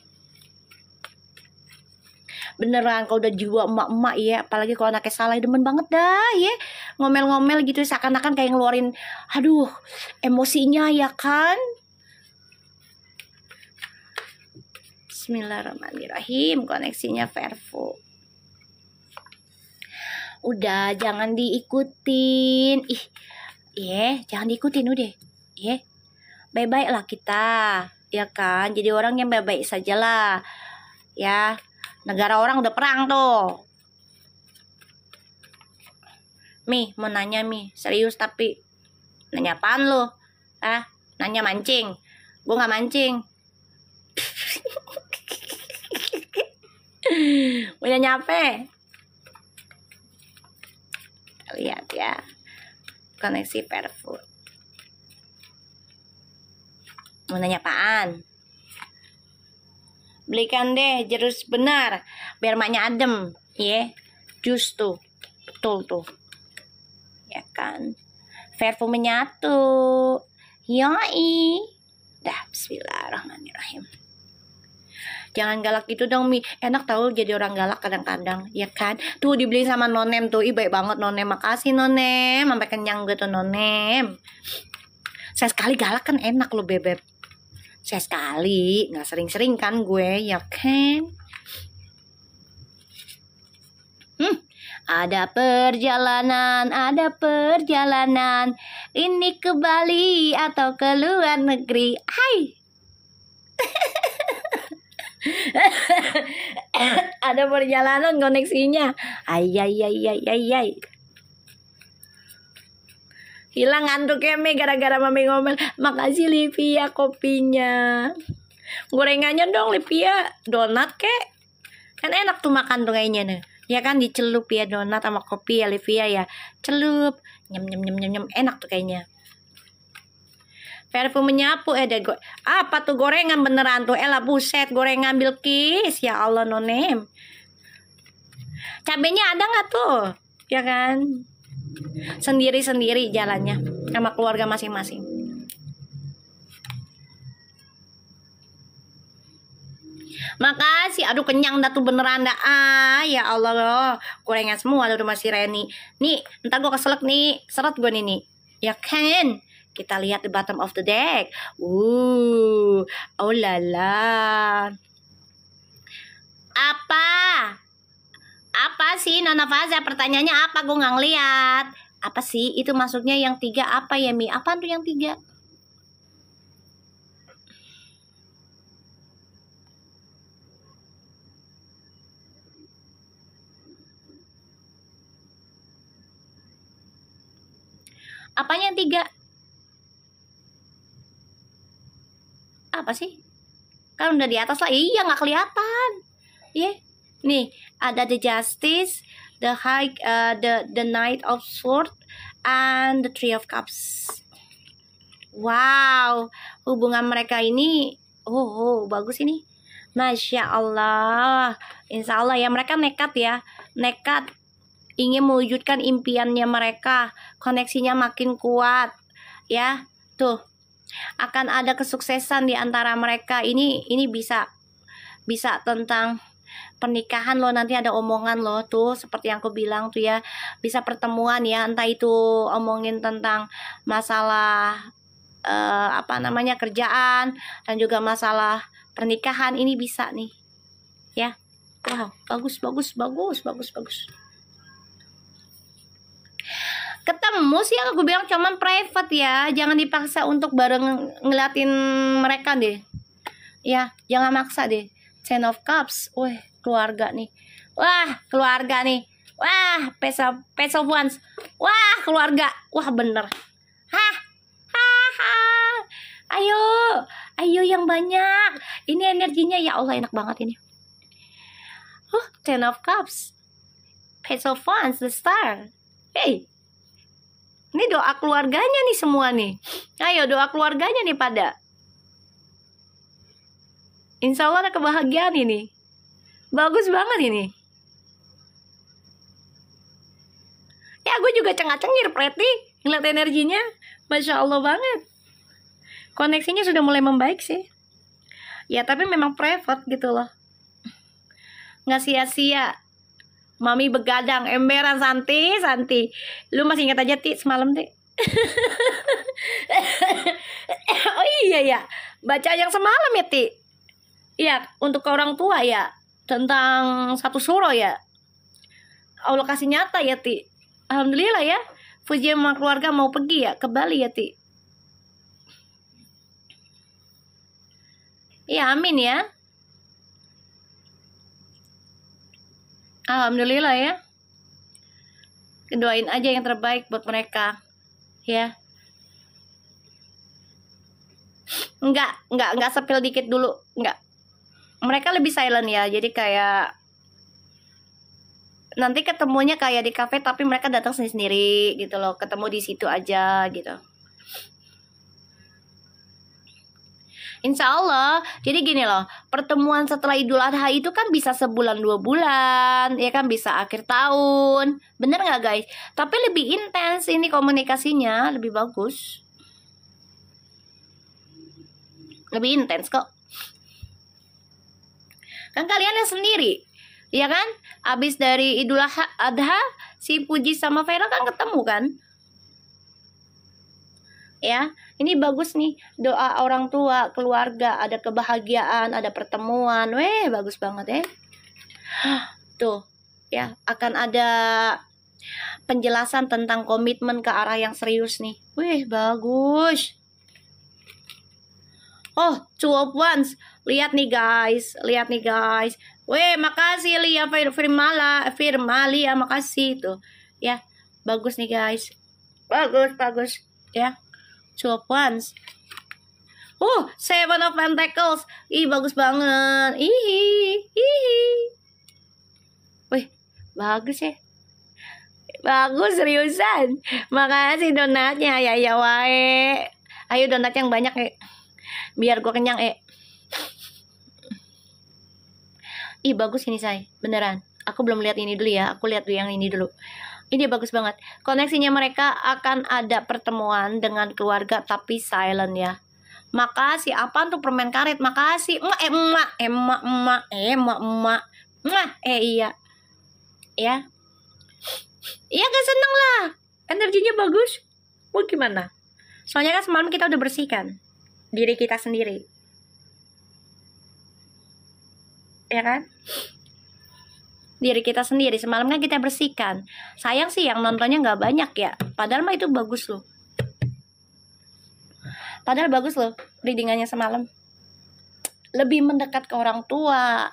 [SPEAKER 1] Beneran kalau udah jiwa emak-emak ya, apalagi kalau anaknya salah, demen banget dah ya, ngomel-ngomel gitu seakan-akan kayak ngeluarin aduh emosinya, ya kan. Bismillahirrahmanirrahim. Koneksinya Vervo. Udah jangan diikutin. Jangan diikutin udah. Baik-baik lah kita, ya kan. Jadi orang yang baik-baik sajalah, ya. Negara orang udah perang tuh. Mi, mau nanya Mi, serius tapi. Nanya apaan lu? Nanya mancing? Gue gak mancing. Mau nanya apa? Lihat ya, koneksi Perfood. Mau nanya apaan? Belikan deh jerus benar, biar maknya adem, ya. Jus tuh, betul tuh, ya kan. Perfume menyatu, yoi. Dah, bismillahirrahmanirrahim. Jangan galak gitu dong Mi, enak tahu jadi orang galak kadang-kadang, ya kan. Tuh dibeli sama Nonem tuh, baik banget Nonem, makasih Nonem, sampai kenyang gitu Nonem. Saya sekali galak kan enak loh Bebek. Saya sekali, nggak sering-sering kan gue, ya kan. Ada perjalanan, ini ke Bali atau ke luar negeri. Hai. Ada perjalanan koneksinya. Ay. Hilang ngantuknya Mi gara-gara mami ngomel. Makasih Livia kopinya. Gorengannya dong Livia, donat kek. Kan enak tuh makan tuh kayaknya nih. Ya kan dicelup ya donat sama kopi ya Livia ya. Celup, nyem enak tuh kayaknya. Parfum menyapu apa tuh gorengan beneran tuh, elah buset, gorengan Bilkis, ya Allah Nonem. Cabenya ada nggak tuh, ya kan? Sendiri-sendiri jalannya sama keluarga masing-masing. Makasih, aduh kenyang dah tuh beneran dah. Ya Allah, gorengan semua udah masih Reni. Nih, ntar gue keselak nih, seret gue nih, ya kan? Kita lihat the bottom of the deck. Oh lala. Apa sih Nona Faza? Pertanyaannya apa? Gue nggak ngeliat. Apa sih itu maksudnya yang 3 apa ya Mi? Apaan tuh yang 3? Apanya yang 3? Apa sih? Kan udah di atas lah. Iya nggak kelihatan. Nih ada the Justice, the High, the Knight of Swords, and the Three of Cups. Wow, hubungan mereka ini bagus ini. Masya Allah. Insya Allah ya, mereka nekat ya. Nekat ingin mewujudkan impiannya mereka. Koneksinya makin kuat. Ya, tuh. Akan ada kesuksesan di antara mereka. Ini bisa tentang pernikahan loh, nanti ada omongan loh tuh, seperti yang aku bilang tuh ya, bisa pertemuan ya, entah itu omongin tentang masalah kerjaan dan juga masalah pernikahan, ini bisa nih ya. Wow, bagus. Ketemu sih yang aku bilang cuman private ya, jangan dipaksa untuk bareng ngeliatin mereka deh ya, jangan maksa deh. Ten of Cups, keluarga nih. Wah, keluarga nih. Wah, Page of Wands. Wah, keluarga. Wah, bener. Ayo yang banyak. Ini energinya ya Allah enak banget ini. Ten of Cups. Page of Wands, the Star. Hey. Ini doa keluarganya nih semua nih. Ayo doa keluarganya nih pada. Insya Allah ada kebahagiaan ini. Bagus banget ini. Ya gue juga cengak-cengir Preti ngeliat energinya. Masya Allah banget. Koneksinya sudah mulai membaik sih. Ya tapi memang private gitu loh. Nggak sia-sia. Mami begadang, emberan Santi. Lu masih ingat aja Ti semalam Ti? Oh iya ya, baca yang semalam ya Ti. Iya, untuk ke orang tua ya, tentang satu surah ya. Allah kasih nyata ya Ti. Alhamdulillah ya, Fuji sama keluarga mau pergi ya ke Bali ya Ti. Iya amin ya. Alhamdulillah ya. Doain aja yang terbaik buat mereka. Ya. Enggak sepil dikit dulu. Enggak. Mereka lebih silent ya. Jadi kayak nanti ketemunya kayak di kafe tapi mereka datang sendiri gitu loh. Ketemu di situ aja gitu. Insya Allah, jadi gini loh, pertemuan setelah Idul Adha itu kan bisa sebulan 2 bulan, ya kan bisa akhir tahun, bener nggak guys? Tapi lebih intens ini komunikasinya, lebih bagus, lebih intens kok. Kan kalian yang sendiri, ya kan? Abis dari Idul Adha, si Puji sama Vera kan ketemu kan? Ya, ini bagus nih, doa orang tua, keluarga, ada kebahagiaan, ada pertemuan, weh bagus banget ya. Tuh, ya akan ada penjelasan tentang komitmen ke arah yang serius nih, weh bagus. Oh, 2 of Wands, lihat nih guys, weh makasih Lia Firmali ya makasih tuh, ya bagus nih guys, bagus ya. 2 of Wands. 7 of Pentacles. Ih, bagus banget. Wih, bagus ya. Bagus seriusan. Makasih donatnya. Ya wae. Ayo donat yang banyak ya. Biar gue kenyang Ih, bagus ini say. Beneran. Aku belum lihat ini dulu ya. Aku lihat dulu yang ini dulu. Ini bagus banget. Koneksinya mereka akan ada pertemuan dengan keluarga tapi silent ya. Makasih. Apaan tuh permen karet? Makasih. Emak. Iya. Ya. Iya kan seneng lah. Energinya bagus. Mau gimana? Soalnya kan semalam kita udah bersihkan diri kita sendiri. Ya kan? Diri kita sendiri semalam kan kita bersihkan. Sayang sih yang nontonnya nggak banyak ya, padahal mah itu bagus loh, readingannya semalam. Lebih mendekat ke orang tua,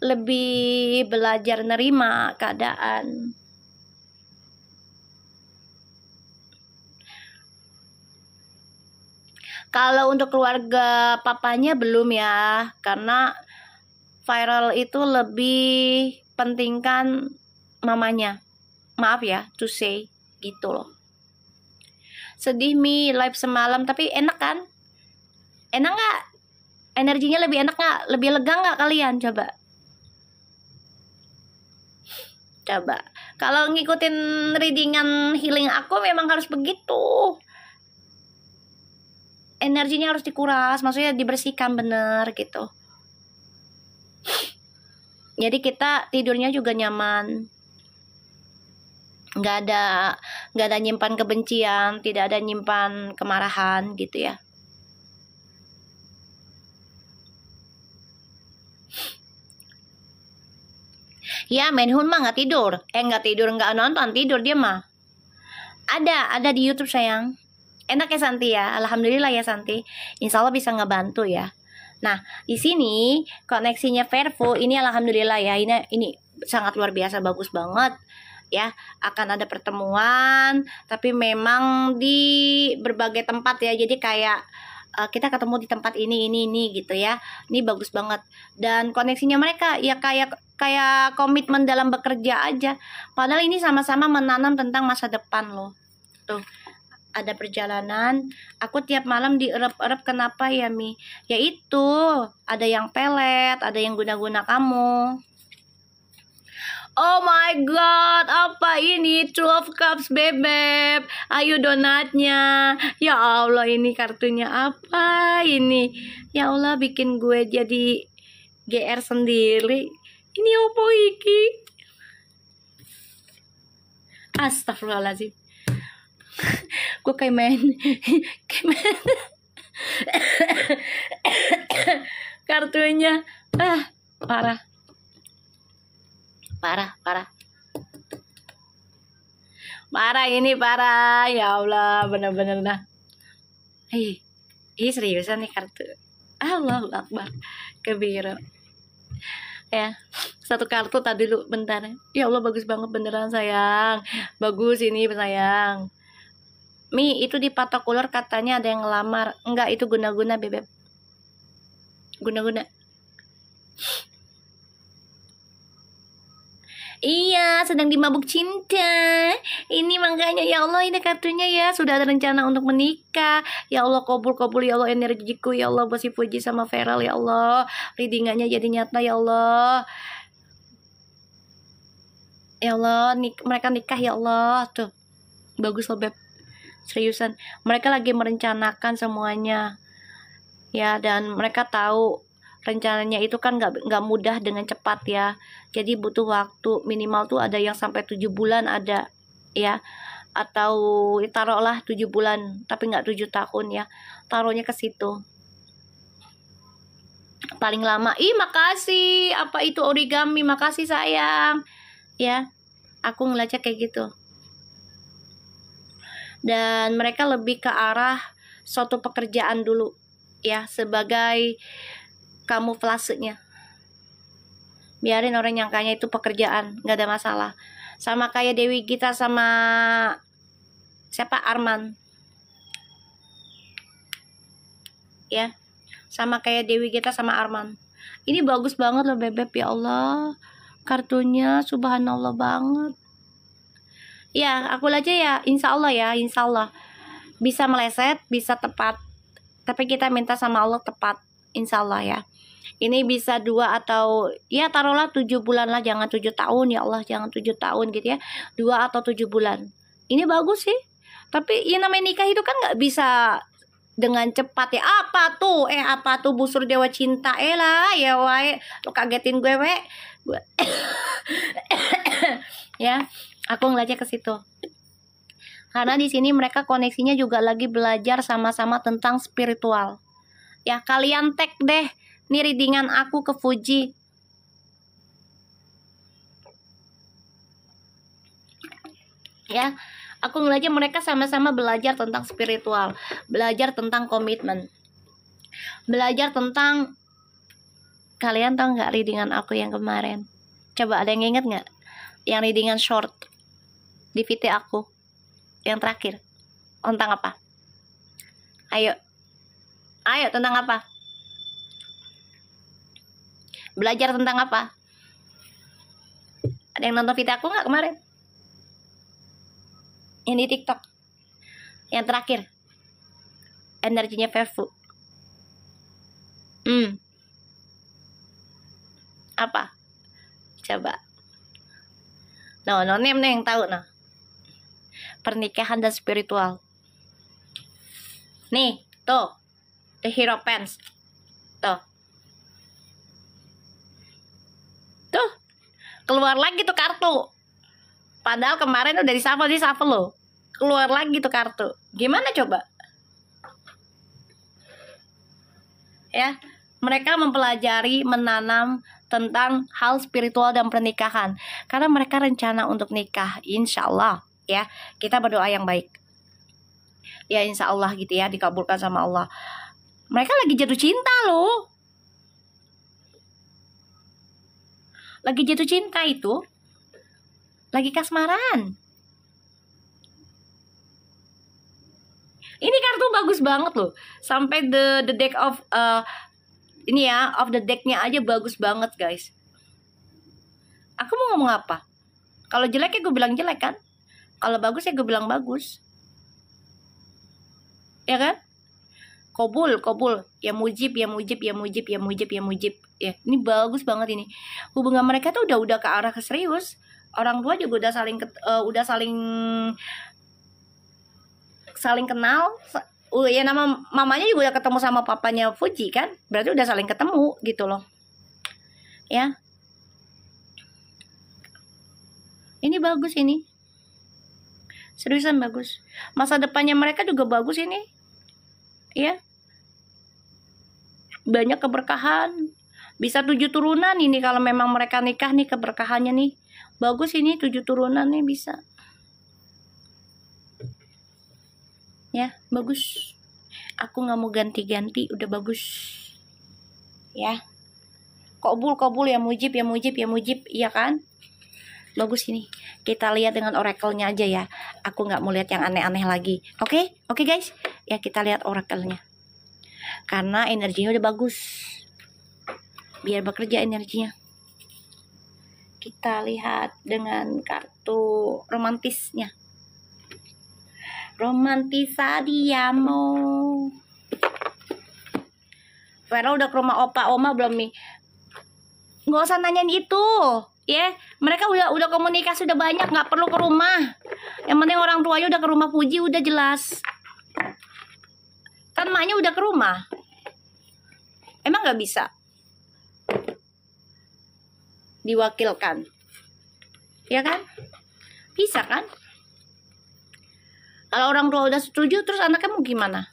[SPEAKER 1] lebih belajar nerima keadaan. Kalau untuk keluarga papanya belum ya, karena viral itu lebih pentingkan mamanya. Maaf ya to say gitu loh. Sedih Mi live semalam tapi enak kan? Enak nggak? Energinya lebih enak nggak? Lebih lega nggak kalian? Coba. Kalau ngikutin readingan healing aku memang harus begitu. Energinya harus dikuras, maksudnya dibersihkan bener gitu. Jadi kita tidurnya juga nyaman, nggak ada nyimpan kebencian, tidak ada nyimpan kemarahan gitu ya. Ya Menhun mah nggak tidur, nggak nonton, tidur dia mah. Ada di YouTube sayang. Enak ya Santi ya, alhamdulillah ya Santi. Insya Allah bisa ngebantu ya. Nah, di sini koneksinya Vervo ini alhamdulillah ya. Ini sangat luar biasa, bagus banget ya. Akan ada pertemuan, tapi memang di berbagai tempat ya. Jadi kayak kita ketemu di tempat ini gitu ya. Ini bagus banget. Dan koneksinya mereka ya kayak komitmen dalam bekerja aja. Padahal ini sama-sama menanam tentang masa depan loh. Tuh, ada perjalanan. Aku tiap malam dierep-erep. Kenapa ya, Mi? Ya itu, ada yang pelet, ada yang guna-guna kamu. Oh my god, apa ini? 12 cups bebek. Ayo donatnya. Ya Allah, ini kartunya apa ini? Ya Allah, bikin gue jadi GR sendiri. Ini apa iki? Astagfirullahaladzim. Gue kayak main kartunya. Parah. Ini parah. Ya Allah, bener-bener dah. Seriusan nih kartu. Allahu Akbar. Kebiro. Ya, satu kartu tadi dulu, bentar. Ya Allah, bagus banget beneran sayang. Bagus ini sayang. Mi, itu di patok ular katanya ada yang ngelamar. Enggak, itu guna-guna bebek. Guna-guna. Iya, sedang dimabuk cinta. Ini makanya, ya Allah, ini kartunya ya. Sudah ada rencana untuk menikah. Ya Allah, kabul ya Allah energiku. Ya Allah, Bosi Puji sama Feral. Ya Allah, readingannya jadi nyata. Ya Allah. Ya Allah, mereka nikah. Ya Allah, tuh. Bagus loh, Beb. Seriusan. Mereka lagi merencanakan semuanya. Ya, dan mereka tahu rencananya itu kan nggak mudah dengan cepat ya. Jadi butuh waktu minimal tuh ada yang sampai 7 bulan ada ya. Atau taruhlah 7 bulan tapi nggak 7 tahun ya. Taruhnya ke situ. Paling lama. Makasih. Apa itu origami? Makasih sayang. Ya. Aku ngeliatnya kayak gitu. Dan mereka lebih ke arah suatu pekerjaan dulu ya, sebagai kamuflasenya. Biarin orang nyangkanya itu pekerjaan, nggak ada masalah. Sama kayak Dewi Gita sama siapa, Arman. Ya, sama kayak Dewi Gita sama Arman. Ini bagus banget loh Bebek, ya Allah. Kartunya subhanallah banget. Ya, aku aja ya, insya Allah ya, insya Allah. Bisa meleset, bisa tepat. Tapi kita minta sama Allah tepat, insya Allah ya. Ini bisa 2 atau ya taruhlah 7 bulan lah, jangan 7 tahun ya Allah, jangan 7 tahun gitu ya. 2 atau 7 bulan. Ini bagus sih. Tapi ya namanya nikah itu kan nggak bisa dengan cepat ya. Apa tuh busur dewa cinta lah ya wae. Lo kagetin gue we. Ya, aku ngeliatnya ke situ. Karena di sini mereka koneksinya juga lagi belajar sama-sama tentang spiritual. Ya, kalian tag deh nih readingan aku ke Fuji. Ya, aku ngeliatnya mereka sama-sama belajar tentang spiritual, belajar tentang komitmen, belajar tentang, kalian tahu nggak readingan aku yang kemarin? Coba ada yang inget nggak? Yang readingan short di VT aku yang terakhir tentang apa? Ayo tentang apa? Belajar tentang apa? Ada yang nonton VT aku nggak kemarin? Yang di TikTok yang terakhir, energinya Verfu. Apa? Coba. No name nih yang tahu nah. Pernikahan dan spiritual. Nih, tuh. The Hero Pants. Tuh. Tuh. Keluar lagi tuh kartu. Padahal kemarin udah di shuffle loh. Keluar lagi tuh kartu. Gimana coba? Ya, mereka mempelajari, menanam tentang hal spiritual dan pernikahan. Karena mereka rencana untuk nikah, insya Allah. Ya, kita berdoa yang baik. Ya, insya Allah gitu ya, dikabulkan sama Allah. Mereka lagi jatuh cinta loh. Lagi jatuh cinta itu. Lagi kasmaran. Ini kartu bagus banget loh. Sampai the deck of ini ya, of the decknya aja bagus banget guys. Aku mau ngomong apa? Kalau jelek ya gue bilang jelek kan. Kalau bagus ya gue bilang bagus. ya kan? Kobul, kobul, ya mujib, ya mujib, ya mujib, ya mujib, ya mujib. Ya, ini bagus banget ini. Hubungan mereka tuh udah ke arah ke serius. Orang tua juga udah saling kenal. Ya nama mamanya juga udah ketemu sama papanya Fuji kan? Berarti udah saling ketemu gitu loh. Ya. Ini bagus ini. Seriusan bagus. Masa depannya mereka juga bagus ini. Ya. Banyak keberkahan. Bisa 7 turunan ini kalau memang mereka nikah nih, keberkahannya nih. Bagus ini 7 turunan nih bisa. Ya, bagus. Aku nggak mau ganti-ganti, udah bagus. Ya. Kobul ya mujib, ya mujib, ya mujib, iya kan? Bagus ini. Kita lihat dengan oracle-nya aja ya. Aku nggak mau lihat yang aneh-aneh lagi. Oke? Oke guys? Ya kita lihat oracle-nya. Karena energinya udah bagus. Biar bekerja energinya. Kita lihat dengan kartu romantisnya. Romantisa diamo. Vera udah ke rumah opa oma belum nih? Nggak usah nanyain itu. Ya, mereka udah komunikasi udah banyak, nggak perlu ke rumah. Yang penting orang tuanya udah ke rumah Fuji, udah jelas. Kan maknya udah ke rumah. Emang nggak bisa diwakilkan? Ya kan? Bisa kan? Kalau orang tua udah setuju, terus anaknya mau gimana?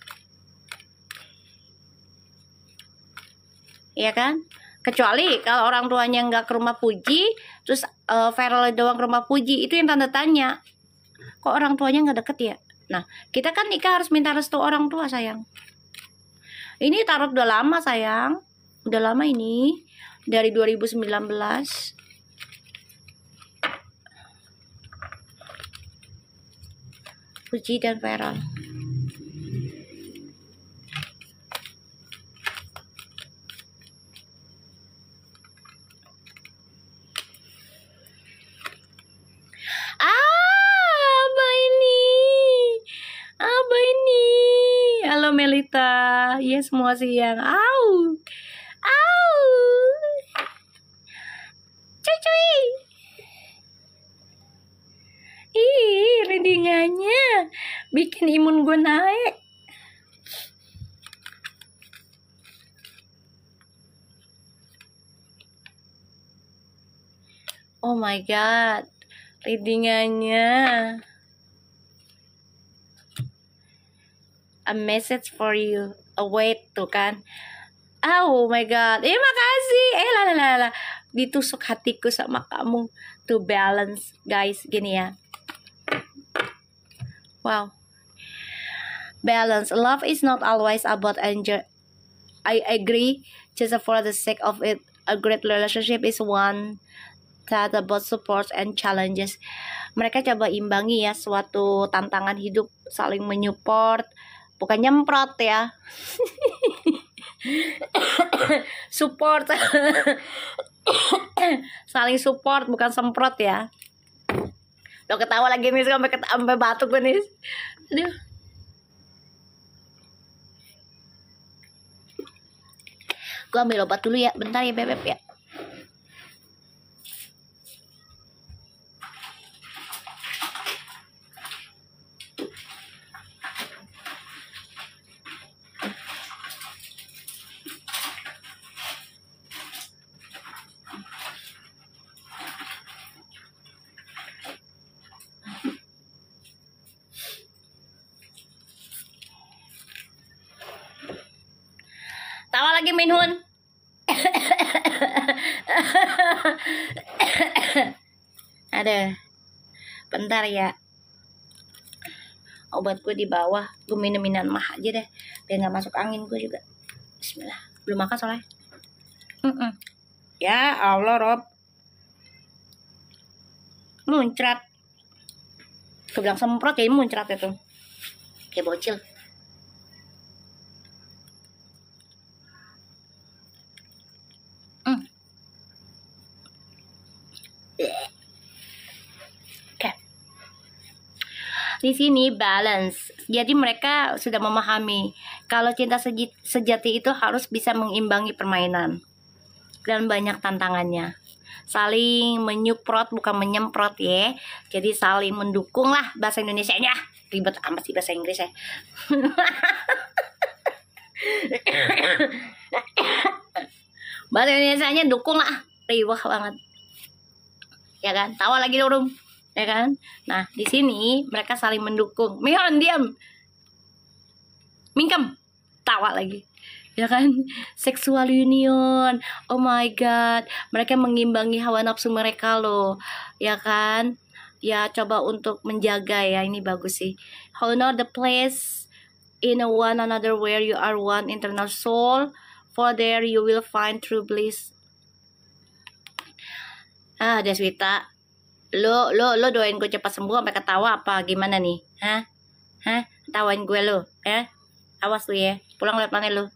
[SPEAKER 1] Ya kan? Kecuali kalau orang tuanya nggak ke rumah Fuji, terus Feral doang ke rumah Fuji, itu yang tanda tanya. Kok orang tuanya nggak deket ya? Nah, kita kan nikah harus minta restu orang tua, sayang. Ini tarot udah lama, sayang. Udah lama ini. Dari 2019. Fuji dan Feral. Halo Melita, ya semua siang. Au, au, cuy. Ih, readingannya bikin imun gue naik. Oh my god, readingannya. A message for you. Wait tuh kan. Oh my god. Makasih. Lah. Ditusuk hatiku sama kamu. To balance, guys. Gini ya. Wow. Balance. Love is not always about enjoy. I agree. Just for the sake of it. A great relationship is one that about support and challenges. Mereka coba imbangi ya suatu tantangan hidup, saling menyupport. Bukan nyemprot ya. Support. Saling support, bukan semprot ya. Lo ketawa lagi nih, sampai batuk gue nih. Aduh. Gue ambil obat dulu ya. Bentar ya Bebep ya. Tawa lagi Minhun. Ada. Bentar ya. Obat gue di bawah. Gue minum-minum mah aja deh. Biar gak masuk angin gue juga. Bismillah. Belum makan soalnya. Ya Allah Rob. Muncrat. Gue bilang semprot ya, muncrat itu. Kayak bocil. Di sini balance Jadi mereka sudah memahami kalau cinta sejati itu harus bisa mengimbangi permainan dan banyak tantangannya. Saling menyuprot bukan menyemprot ya. Jadi saling mendukung lah bahasa Indonesianya. Ribet amat sih bahasa Inggris ya. Bahasa Indonesianya dukung lah. Riwah banget. Ya kan? Tawa lagi dong. Ya kan? Nah, di sini mereka saling mendukung. Mihon diam. Mingkem. Tawa lagi. Ya kan? Sexual union. Oh my god. Mereka mengimbangi hawa nafsu mereka loh. Ya kan? Ya coba untuk menjaga ya. Ini bagus sih. Honor the place in a one another where you are one internal soul. For there you will find true bliss. Deswita. Lo doain gue cepat sembuh sampai ketawa apa gimana nih? Hah? Tawain gue lo, ya? Awas lu ya, pulang lewat mana lu?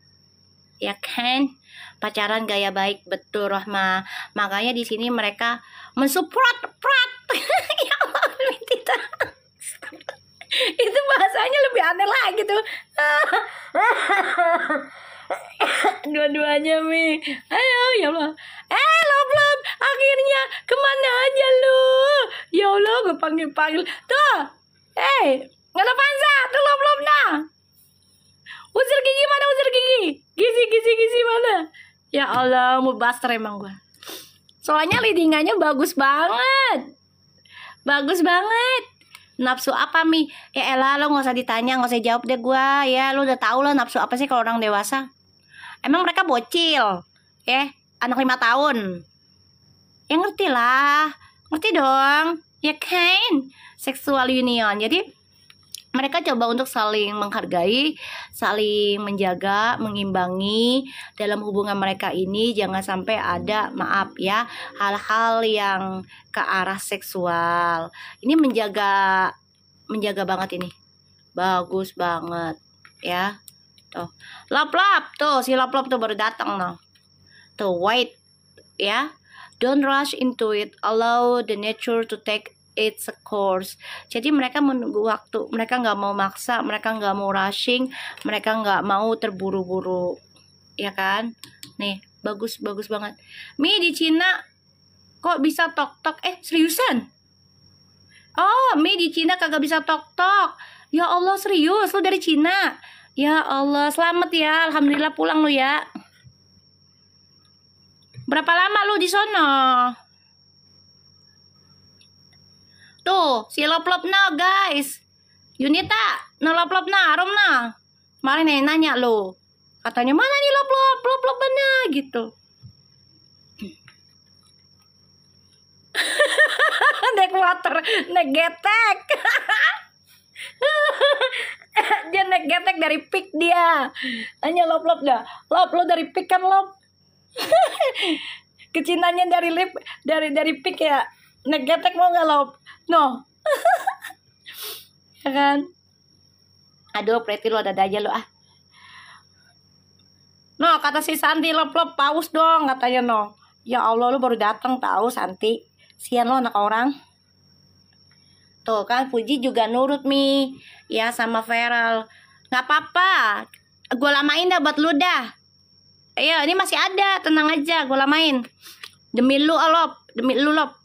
[SPEAKER 1] Ya kan? Pacaran gaya baik, betul Rahma. Makanya di sini mereka mensupport ya Allah, Tita. Itu bahasanya lebih aneh lagi tuh. Dua-duanya Mi. Ayo ya Allah. Love akhirnya kemana aja lu? Ya Allah, gue panggil tuh. Nggak ada pansa tuh love nah. Usir gigi mana, usir gigi? Gizi mana? Ya Allah, mau buster emang gue. Soalnya leadingannya bagus banget. Nafsu apa Mi? Ya elah, lo gak usah ditanya, gak usah jawab deh gue. Ya lo udah tau lah nafsu apa sih kalau orang dewasa. Emang mereka bocil, ya, anak 5 tahun. Ya ngerti lah, ngerti dong, ya kan? Sexual union. Jadi mereka coba untuk saling menghargai, saling menjaga, mengimbangi dalam hubungan mereka ini. Jangan sampai ada, maaf ya, hal-hal yang ke arah seksual. Ini menjaga banget ini. Bagus banget, ya. Tuh, lap tuh si lap tuh baru datang noh. Tuh wait, ya, don't rush into it, allow the nature to take its course. Jadi mereka menunggu waktu, mereka nggak mau maksa, mereka nggak mau rushing, mereka nggak mau terburu-buru, ya kan? Nih bagus banget. Mi di Cina kok bisa tok seriusan? Oh, Mi di Cina kagak bisa tok. Ya Allah, serius lu dari Cina? Ya Allah, selamat ya. Alhamdulillah pulang lu ya. Berapa lama lu di sono? Tuh, si lop nah guys. Yunita, lop nah, arom nah. Kemarin nanya lo. Katanya mana nih lop mana gitu. Naik water, naik getek. Dia naik getek dari pik dia. Tanya lop dah. Lop lo dari pik kan lop. Kecintanya dari pik ya. Naik getek mau nggak lop? No. Ya kan? Aduh, Preti lo ada aja lo ah. No, kata si Santi lop paus dong katanya no. Ya Allah, lo baru datang tahu Santi. Sian lo anak orang. Tuh kan Puji juga nurut Mi. Ya sama Feral. Gak apa-apa, gue lamain dah buat lu dah. Ayo, ini masih ada, tenang aja, gue lamain. Demi lu Lop.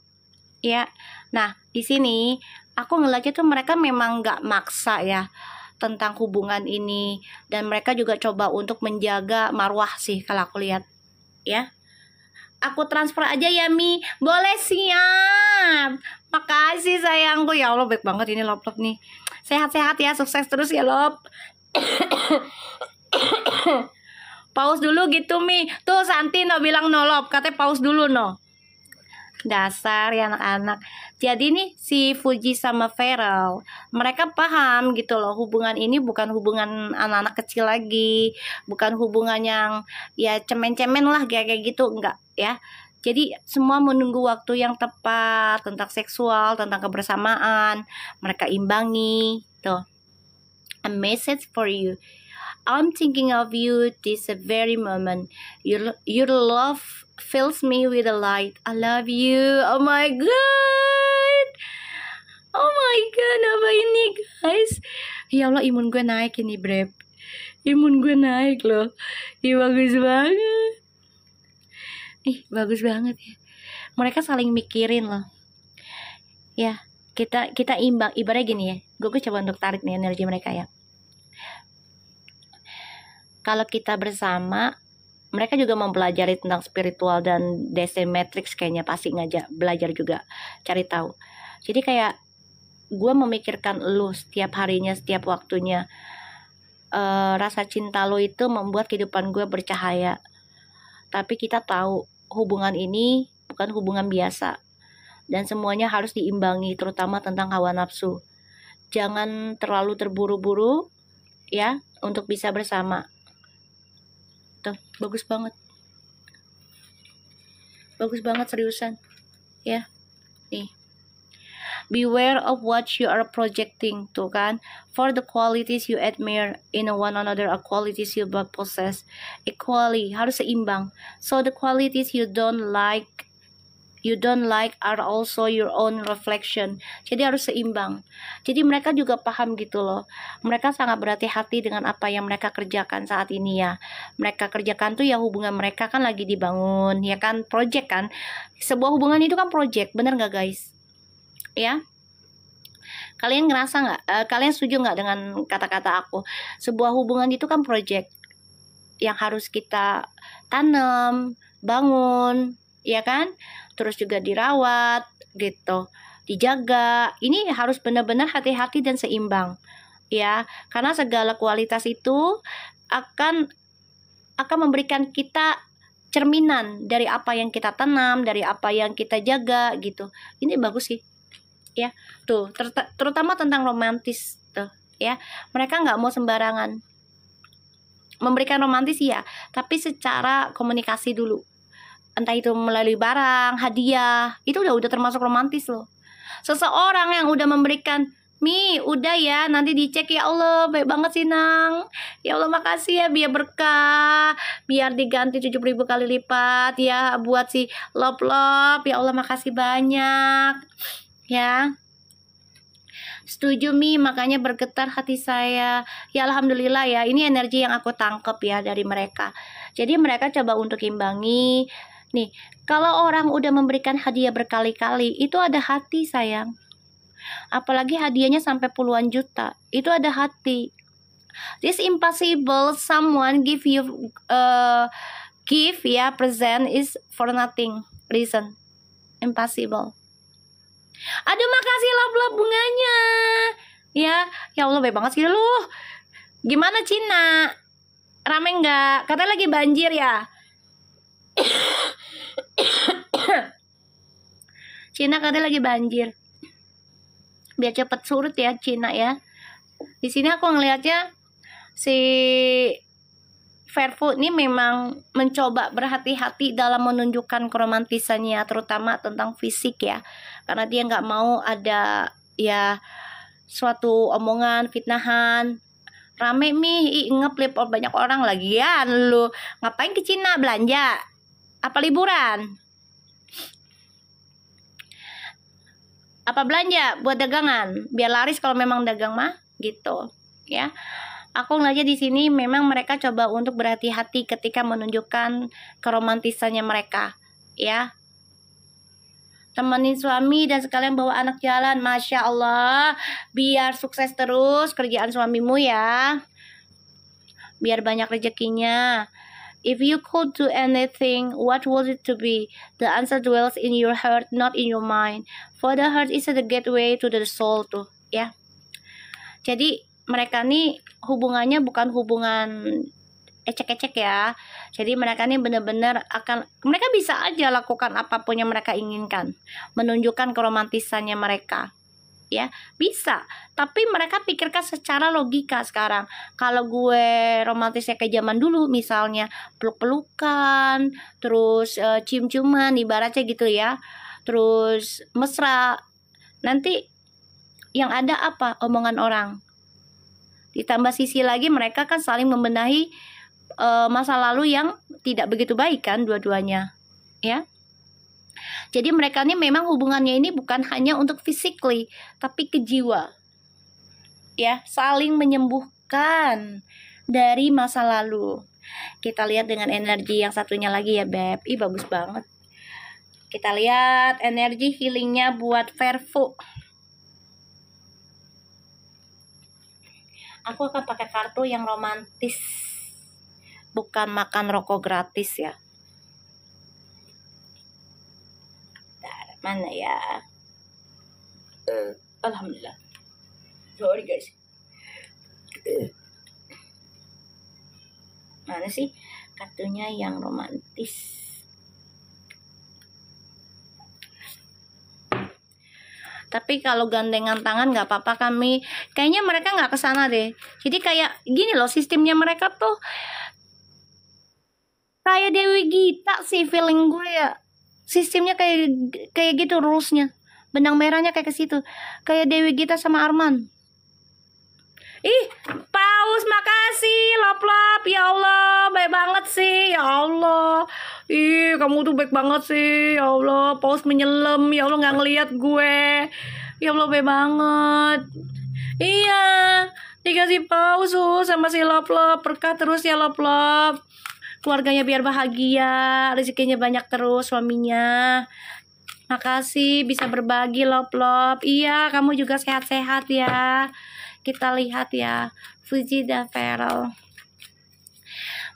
[SPEAKER 1] Ya. Nah, di sini aku ngeliatnya tuh mereka memang gak maksa ya tentang hubungan ini, dan mereka juga coba untuk menjaga marwah sih kalau aku lihat. Ya. Aku transfer aja ya Mi. Boleh, siap. Makasih sayangku. Ya Allah, baik banget ini Lop nih. Sehat-sehat ya, sukses terus ya Lop. Pause dulu gitu Mi. Tuh Santi no bilang no Lop, katanya pause dulu no. Dasar ya anak-anak. Jadi nih si Fuji sama Feral, mereka paham gitu loh, hubungan ini bukan hubungan anak-anak kecil lagi, bukan hubungan yang ya cemen-cemen lah kayak gitu, enggak ya. Jadi semua menunggu waktu yang tepat tentang seksual, tentang kebersamaan, mereka imbangi. Tuh, a message for you. I'm thinking of you this very moment. Your love fills me with a light. I love you. Oh my god. Oh my god, apa ini guys? Ya Allah, imun gue naik ini, Brep. Imun gue naik loh. Ih, bagus banget. Ih, bagus banget ya. Mereka saling mikirin loh. Ya, kita imbang. Ibaratnya gini ya. Gue coba untuk tarik nih energi mereka ya. Kalau kita bersama, mereka juga mempelajari tentang spiritual dan DC Matrix, kayaknya pasti ngajak belajar juga, cari tahu. Jadi kayak gue memikirkan lu setiap harinya, setiap waktunya. Rasa cinta lo itu membuat kehidupan gue bercahaya. Tapi kita tahu hubungan ini bukan hubungan biasa, dan semuanya harus diimbangi, terutama tentang hawa nafsu. Jangan terlalu terburu-buru ya untuk bisa bersama. Tuh, bagus banget. Bagus banget seriusan. Ya. Nih. Beware of what you are projecting, tuh kan. For the qualities you admire in one another are qualities you both possess equally, harus seimbang. So the qualities you don't like are also your own reflection. Jadi harus seimbang. Jadi mereka juga paham gitu loh. Mereka sangat berhati-hati dengan apa yang mereka kerjakan saat ini ya. Mereka kerjakan tuh ya hubungan mereka kan lagi dibangun, ya kan, project kan. Sebuah hubungan itu kan project, bener gak guys? Ya, kalian ngerasa nggak? Kalian setuju nggak dengan kata-kata aku? Sebuah hubungan itu kan project yang harus kita tanam, bangun, ya kan? Terus juga dirawat, gitu, dijaga. Ini harus benar-benar hati-hati dan seimbang, ya. Karena segala kualitas itu akan memberikan kita cerminan dari apa yang kita tanam, dari apa yang kita jaga, gitu. Ini bagus sih. Ya, tuh terutama tentang romantis tuh ya, mereka nggak mau sembarangan memberikan romantis ya, tapi secara komunikasi dulu, entah itu melalui barang, hadiah, itu udah termasuk romantis loh. Seseorang yang udah memberikan, Mi, udah ya, nanti dicek, ya Allah, baik banget sih Nang, ya Allah makasih ya, biar berkah, biar diganti 7.000 kali lipat ya, buat si love, ya Allah makasih banyak. Ya, setuju Mi, makanya bergetar hati saya. Ya alhamdulillah ya, ini energi yang aku tangkep ya dari mereka. Jadi mereka coba untuk imbangi. Nih, kalau orang udah memberikan hadiah berkali-kali, itu ada hati sayang. Apalagi hadiahnya sampai puluhan juta, itu ada hati. This impossible someone give you present is for nothing reason. Impossible. Aduh makasih love bunganya. Ya Allah baik banget sih lu. Gimana Cina? Rame nggak? Katanya lagi banjir ya. Cina katanya lagi banjir. Biar cepet surut ya Cina ya. Di sini aku ngelihatnya si Fairfood ini memang mencoba berhati-hati dalam menunjukkan keromantisannya, terutama tentang fisik ya, karena dia nggak mau ada ya suatu omongan fitnahan. Rame Mi, ngeplip banyak orang lagi ya. Lu ngapain ke Cina belanja? Apa liburan? Apa belanja buat dagangan? Biar laris kalau memang dagang mah gitu ya. Aku ngeliatnya di sini memang mereka coba untuk berhati-hati ketika menunjukkan keromantisannya mereka, ya. Temenin suami dan sekalian bawa anak jalan, Masya Allah. Biar sukses terus kerjaan suamimu ya. Biar banyak rezekinya. If you could do anything, what would it to be? The answer dwells in your heart, not in your mind. For the heart is the gateway to the soul tuh, ya. Jadi mereka nih hubungannya bukan hubungan ecek-ecek ya. Jadi mereka nih benar-benar mereka bisa aja lakukan apapun yang mereka inginkan, menunjukkan keromantisannya mereka. Ya, bisa. Tapi mereka pikirkan secara logika sekarang. Kalau gue romantisnya kayak zaman dulu, misalnya peluk-pelukan, terus cium-ciuman ibaratnya gitu ya. Terus mesra. Nanti yang ada apa? Omongan orang. Ditambah sisi lagi mereka kan saling membenahi masa lalu yang tidak begitu baik kan dua-duanya, ya. Jadi mereka ini memang hubungannya ini bukan hanya untuk physically, tapi ke jiwa. ya, saling menyembuhkan dari masa lalu. Kita lihat dengan energi yang satunya lagi ya Beb. Ih bagus banget. Kita lihat energi healingnya buat Vervo. Aku akan pakai kartu yang romantis, bukan makan rokok gratis ya. Bentar, mana ya? Alhamdulillah. Sorry guys. Mana sih kartunya yang romantis? Tapi kalau gandengan tangan nggak apa-apa, kami kayaknya mereka nggak kesana deh. Jadi kayak gini loh, sistemnya mereka tuh kayak Dewi Gita sih, feeling gue ya. Sistemnya kayak gitu rulesnya. Benang merahnya kayak ke situ. Kayak Dewi Gita sama Arman. Ih, Paus, makasih, lap-lap, ya Allah, baik banget sih, ya Allah. Ih, kamu tuh baik banget sih, ya Allah. Paus menyelam, ya Allah, nggak ngeliat gue. Ya Allah, baik banget. Iya, dikasih Paus sama si lap-lap, berkah terus ya lap-lap. Keluarganya biar bahagia, rezekinya banyak terus, suaminya. Makasih bisa berbagi lop-lop. Iya, kamu juga sehat-sehat ya. Kita lihat ya, Fuji dan Feral.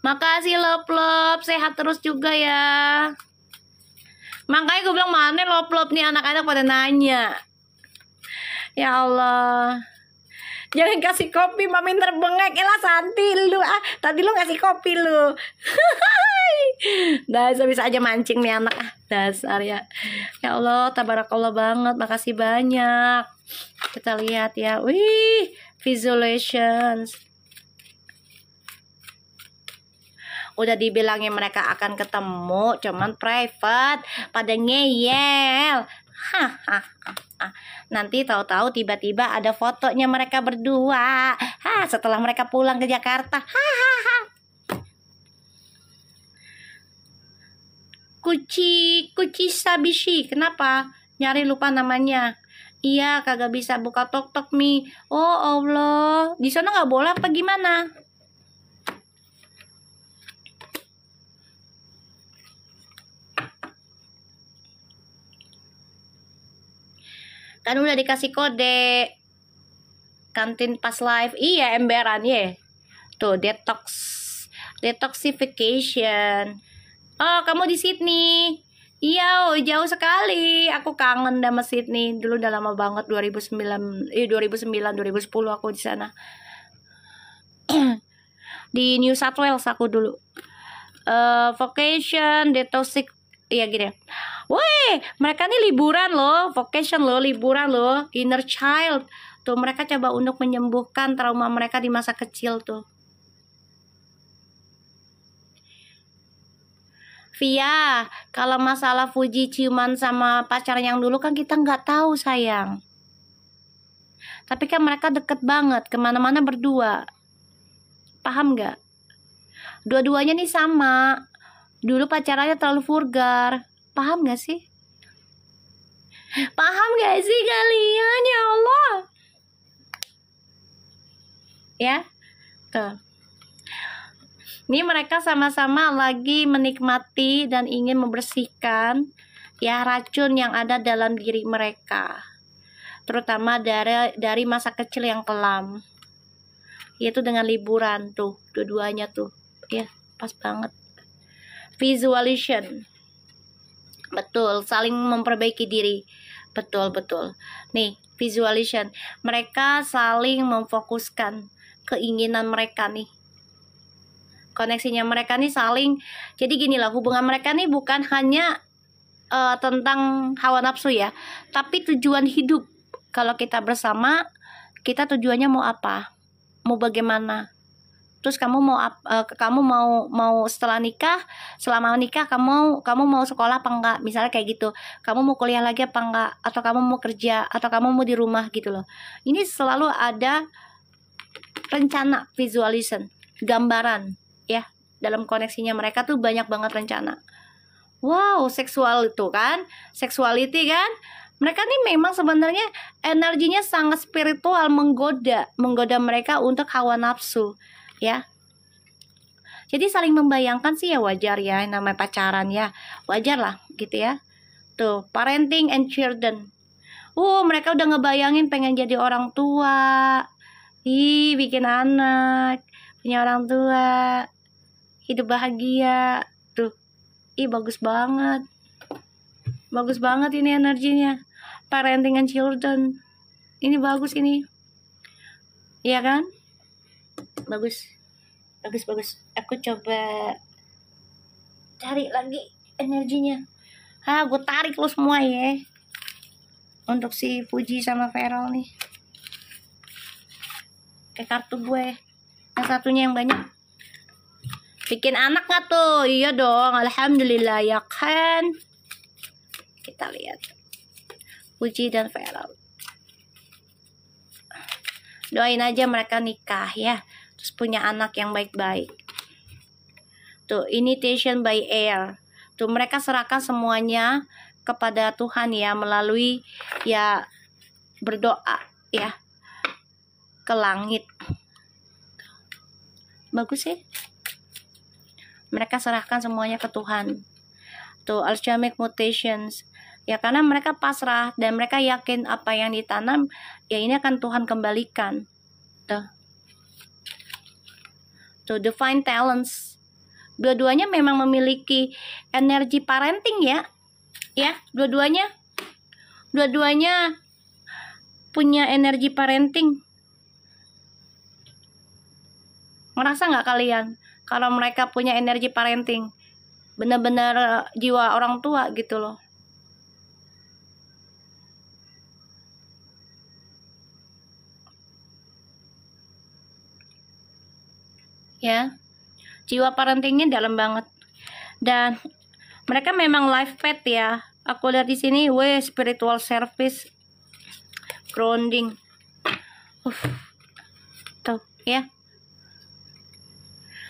[SPEAKER 1] Makasih lop-lop, sehat terus juga ya. Makanya gue bilang mana lop-lop nih, anak-anak pada nanya. Ya Allah. Jangan kasih kopi, mami terbengek. Elah Santi lu, tadi lu ngasih kopi lu. Dasar bisa aja mancing nih anak, dasar ya. Ya Allah, tabarakallah banget, makasih banyak. Kita lihat ya. Wih, visualizations. Udah dibilangin mereka akan ketemu, cuman private, pada ngeyel. Nanti tahu-tahu tiba-tiba ada fotonya mereka berdua. Setelah mereka pulang ke Jakarta. Kuci Sabishi, kenapa? Nyari lupa namanya. Iya, kagak bisa buka tok-tok Mi. Oh Allah, di sana nggak boleh apa gimana? Kan udah dikasih kode kantin pas live. Iya, emberan ya. Tuh, detoxification. Oh, kamu di Sydney. Iya, jauh sekali. Aku kangen sama Sydney. Dulu udah lama banget, 2009 2010 aku di sana. Di New South Wales aku dulu. Vacation, detoxic, iya gini. Woi, mereka nih liburan loh, vacation loh, liburan loh, inner child. Tuh mereka coba untuk menyembuhkan trauma mereka di masa kecil tuh. Via, kalau masalah Fuji ciuman sama pacar yang dulu kan kita nggak tahu sayang. Tapi kan mereka deket banget, kemana-mana berdua. Paham nggak? Dua-duanya nih sama. Dulu pacarannya terlalu vulgar. Paham gak sih? Paham gak sih kalian? Ya Allah. Ya. Tuh. Ini mereka sama-sama lagi menikmati dan ingin membersihkan ya racun yang ada dalam diri mereka. Terutama dari masa kecil yang kelam. Yaitu dengan liburan tuh, dua-duanya tuh. Ya, pas banget. Visualization. Betul, saling memperbaiki diri. Betul. Nih, visualization. Mereka saling memfokuskan keinginan mereka nih. Koneksinya mereka nih saling. Jadi gini lah, hubungan mereka nih bukan hanya tentang hawa nafsu ya, tapi tujuan hidup. Kalau kita bersama, kita tujuannya mau apa? Mau bagaimana? Terus kamu mau setelah nikah, selama nikah kamu mau sekolah apa enggak? Misalnya kayak gitu. Kamu mau kuliah lagi apa enggak? Atau kamu mau kerja? Atau kamu mau di rumah gitu loh. Ini selalu ada rencana, visualization, gambaran ya. Dalam koneksinya mereka tuh banyak banget rencana. Wow, seksual itu kan? Sexuality kan? Mereka nih memang sebenarnya energinya sangat spiritual, menggoda mereka untuk hawa nafsu, ya. Jadi saling membayangkan sih ya wajar ya, namanya pacaran ya, wajar lah gitu ya. Tuh, parenting and children. Mereka udah ngebayangin pengen jadi orang tua. Bikin anak, punya orang tua, hidup bahagia. Tuh, bagus banget. Bagus banget ini energinya. Parenting and children. Ini bagus ini. Iya kan? Bagus. Bagus. Aku coba cari lagi energinya. Gue tarik lo semua ya. Untuk si Fuji sama Feral nih. Kayak kartu gue. Yang satunya yang banyak. Bikin anak gak tuh? Iya dong. Alhamdulillah ya kan. Kita lihat Fuji dan Feral. Doain aja mereka nikah ya. Terus punya anak yang baik-baik. Tuh, initiation by air. Tuh, mereka serahkan semuanya kepada Tuhan ya, melalui ya berdoa ya ke langit. Bagus sih. Mereka serahkan semuanya ke Tuhan. Tuh, alchemic mutations. Ya karena mereka pasrah dan mereka yakin apa yang ditanam ya ini akan Tuhan kembalikan. Tuh, divine talents. Dua-duanya memang memiliki energi parenting ya. Ya, dua-duanya punya energi parenting. Merasa nggak kalian kalau mereka punya energi parenting? Benar-benar jiwa orang tua gitu loh. Ya, jiwa parentingnya dalam banget. Dan mereka memang life pet ya. Aku lihat di sini, spiritual service, grounding. Tuh ya.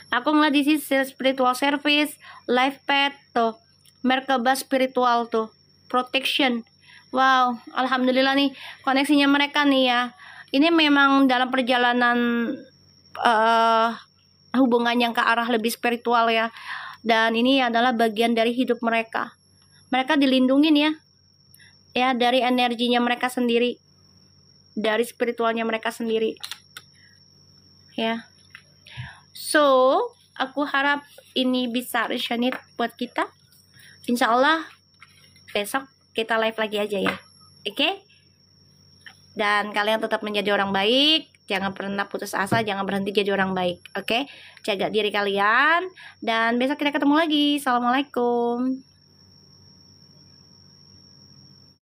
[SPEAKER 1] Aku ngeliat di sini spiritual service, life pet tuh, Merkaba spiritual tuh, protection. Wow, alhamdulillah nih koneksinya mereka nih ya. Ini memang dalam perjalanan hubungan yang ke arah lebih spiritual ya. Dan ini adalah bagian dari hidup mereka. Mereka dilindungin ya. Ya, dari energinya mereka sendiri. Dari spiritualnya mereka sendiri. Ya. So, aku harap ini bisa resonate buat kita. Insya Allah besok kita live lagi aja ya. Oke? Dan kalian tetap menjadi orang baik. Jangan pernah putus asa, jangan berhenti jadi orang baik. Oke? Jaga diri kalian. Dan besok kita ketemu lagi. Assalamualaikum.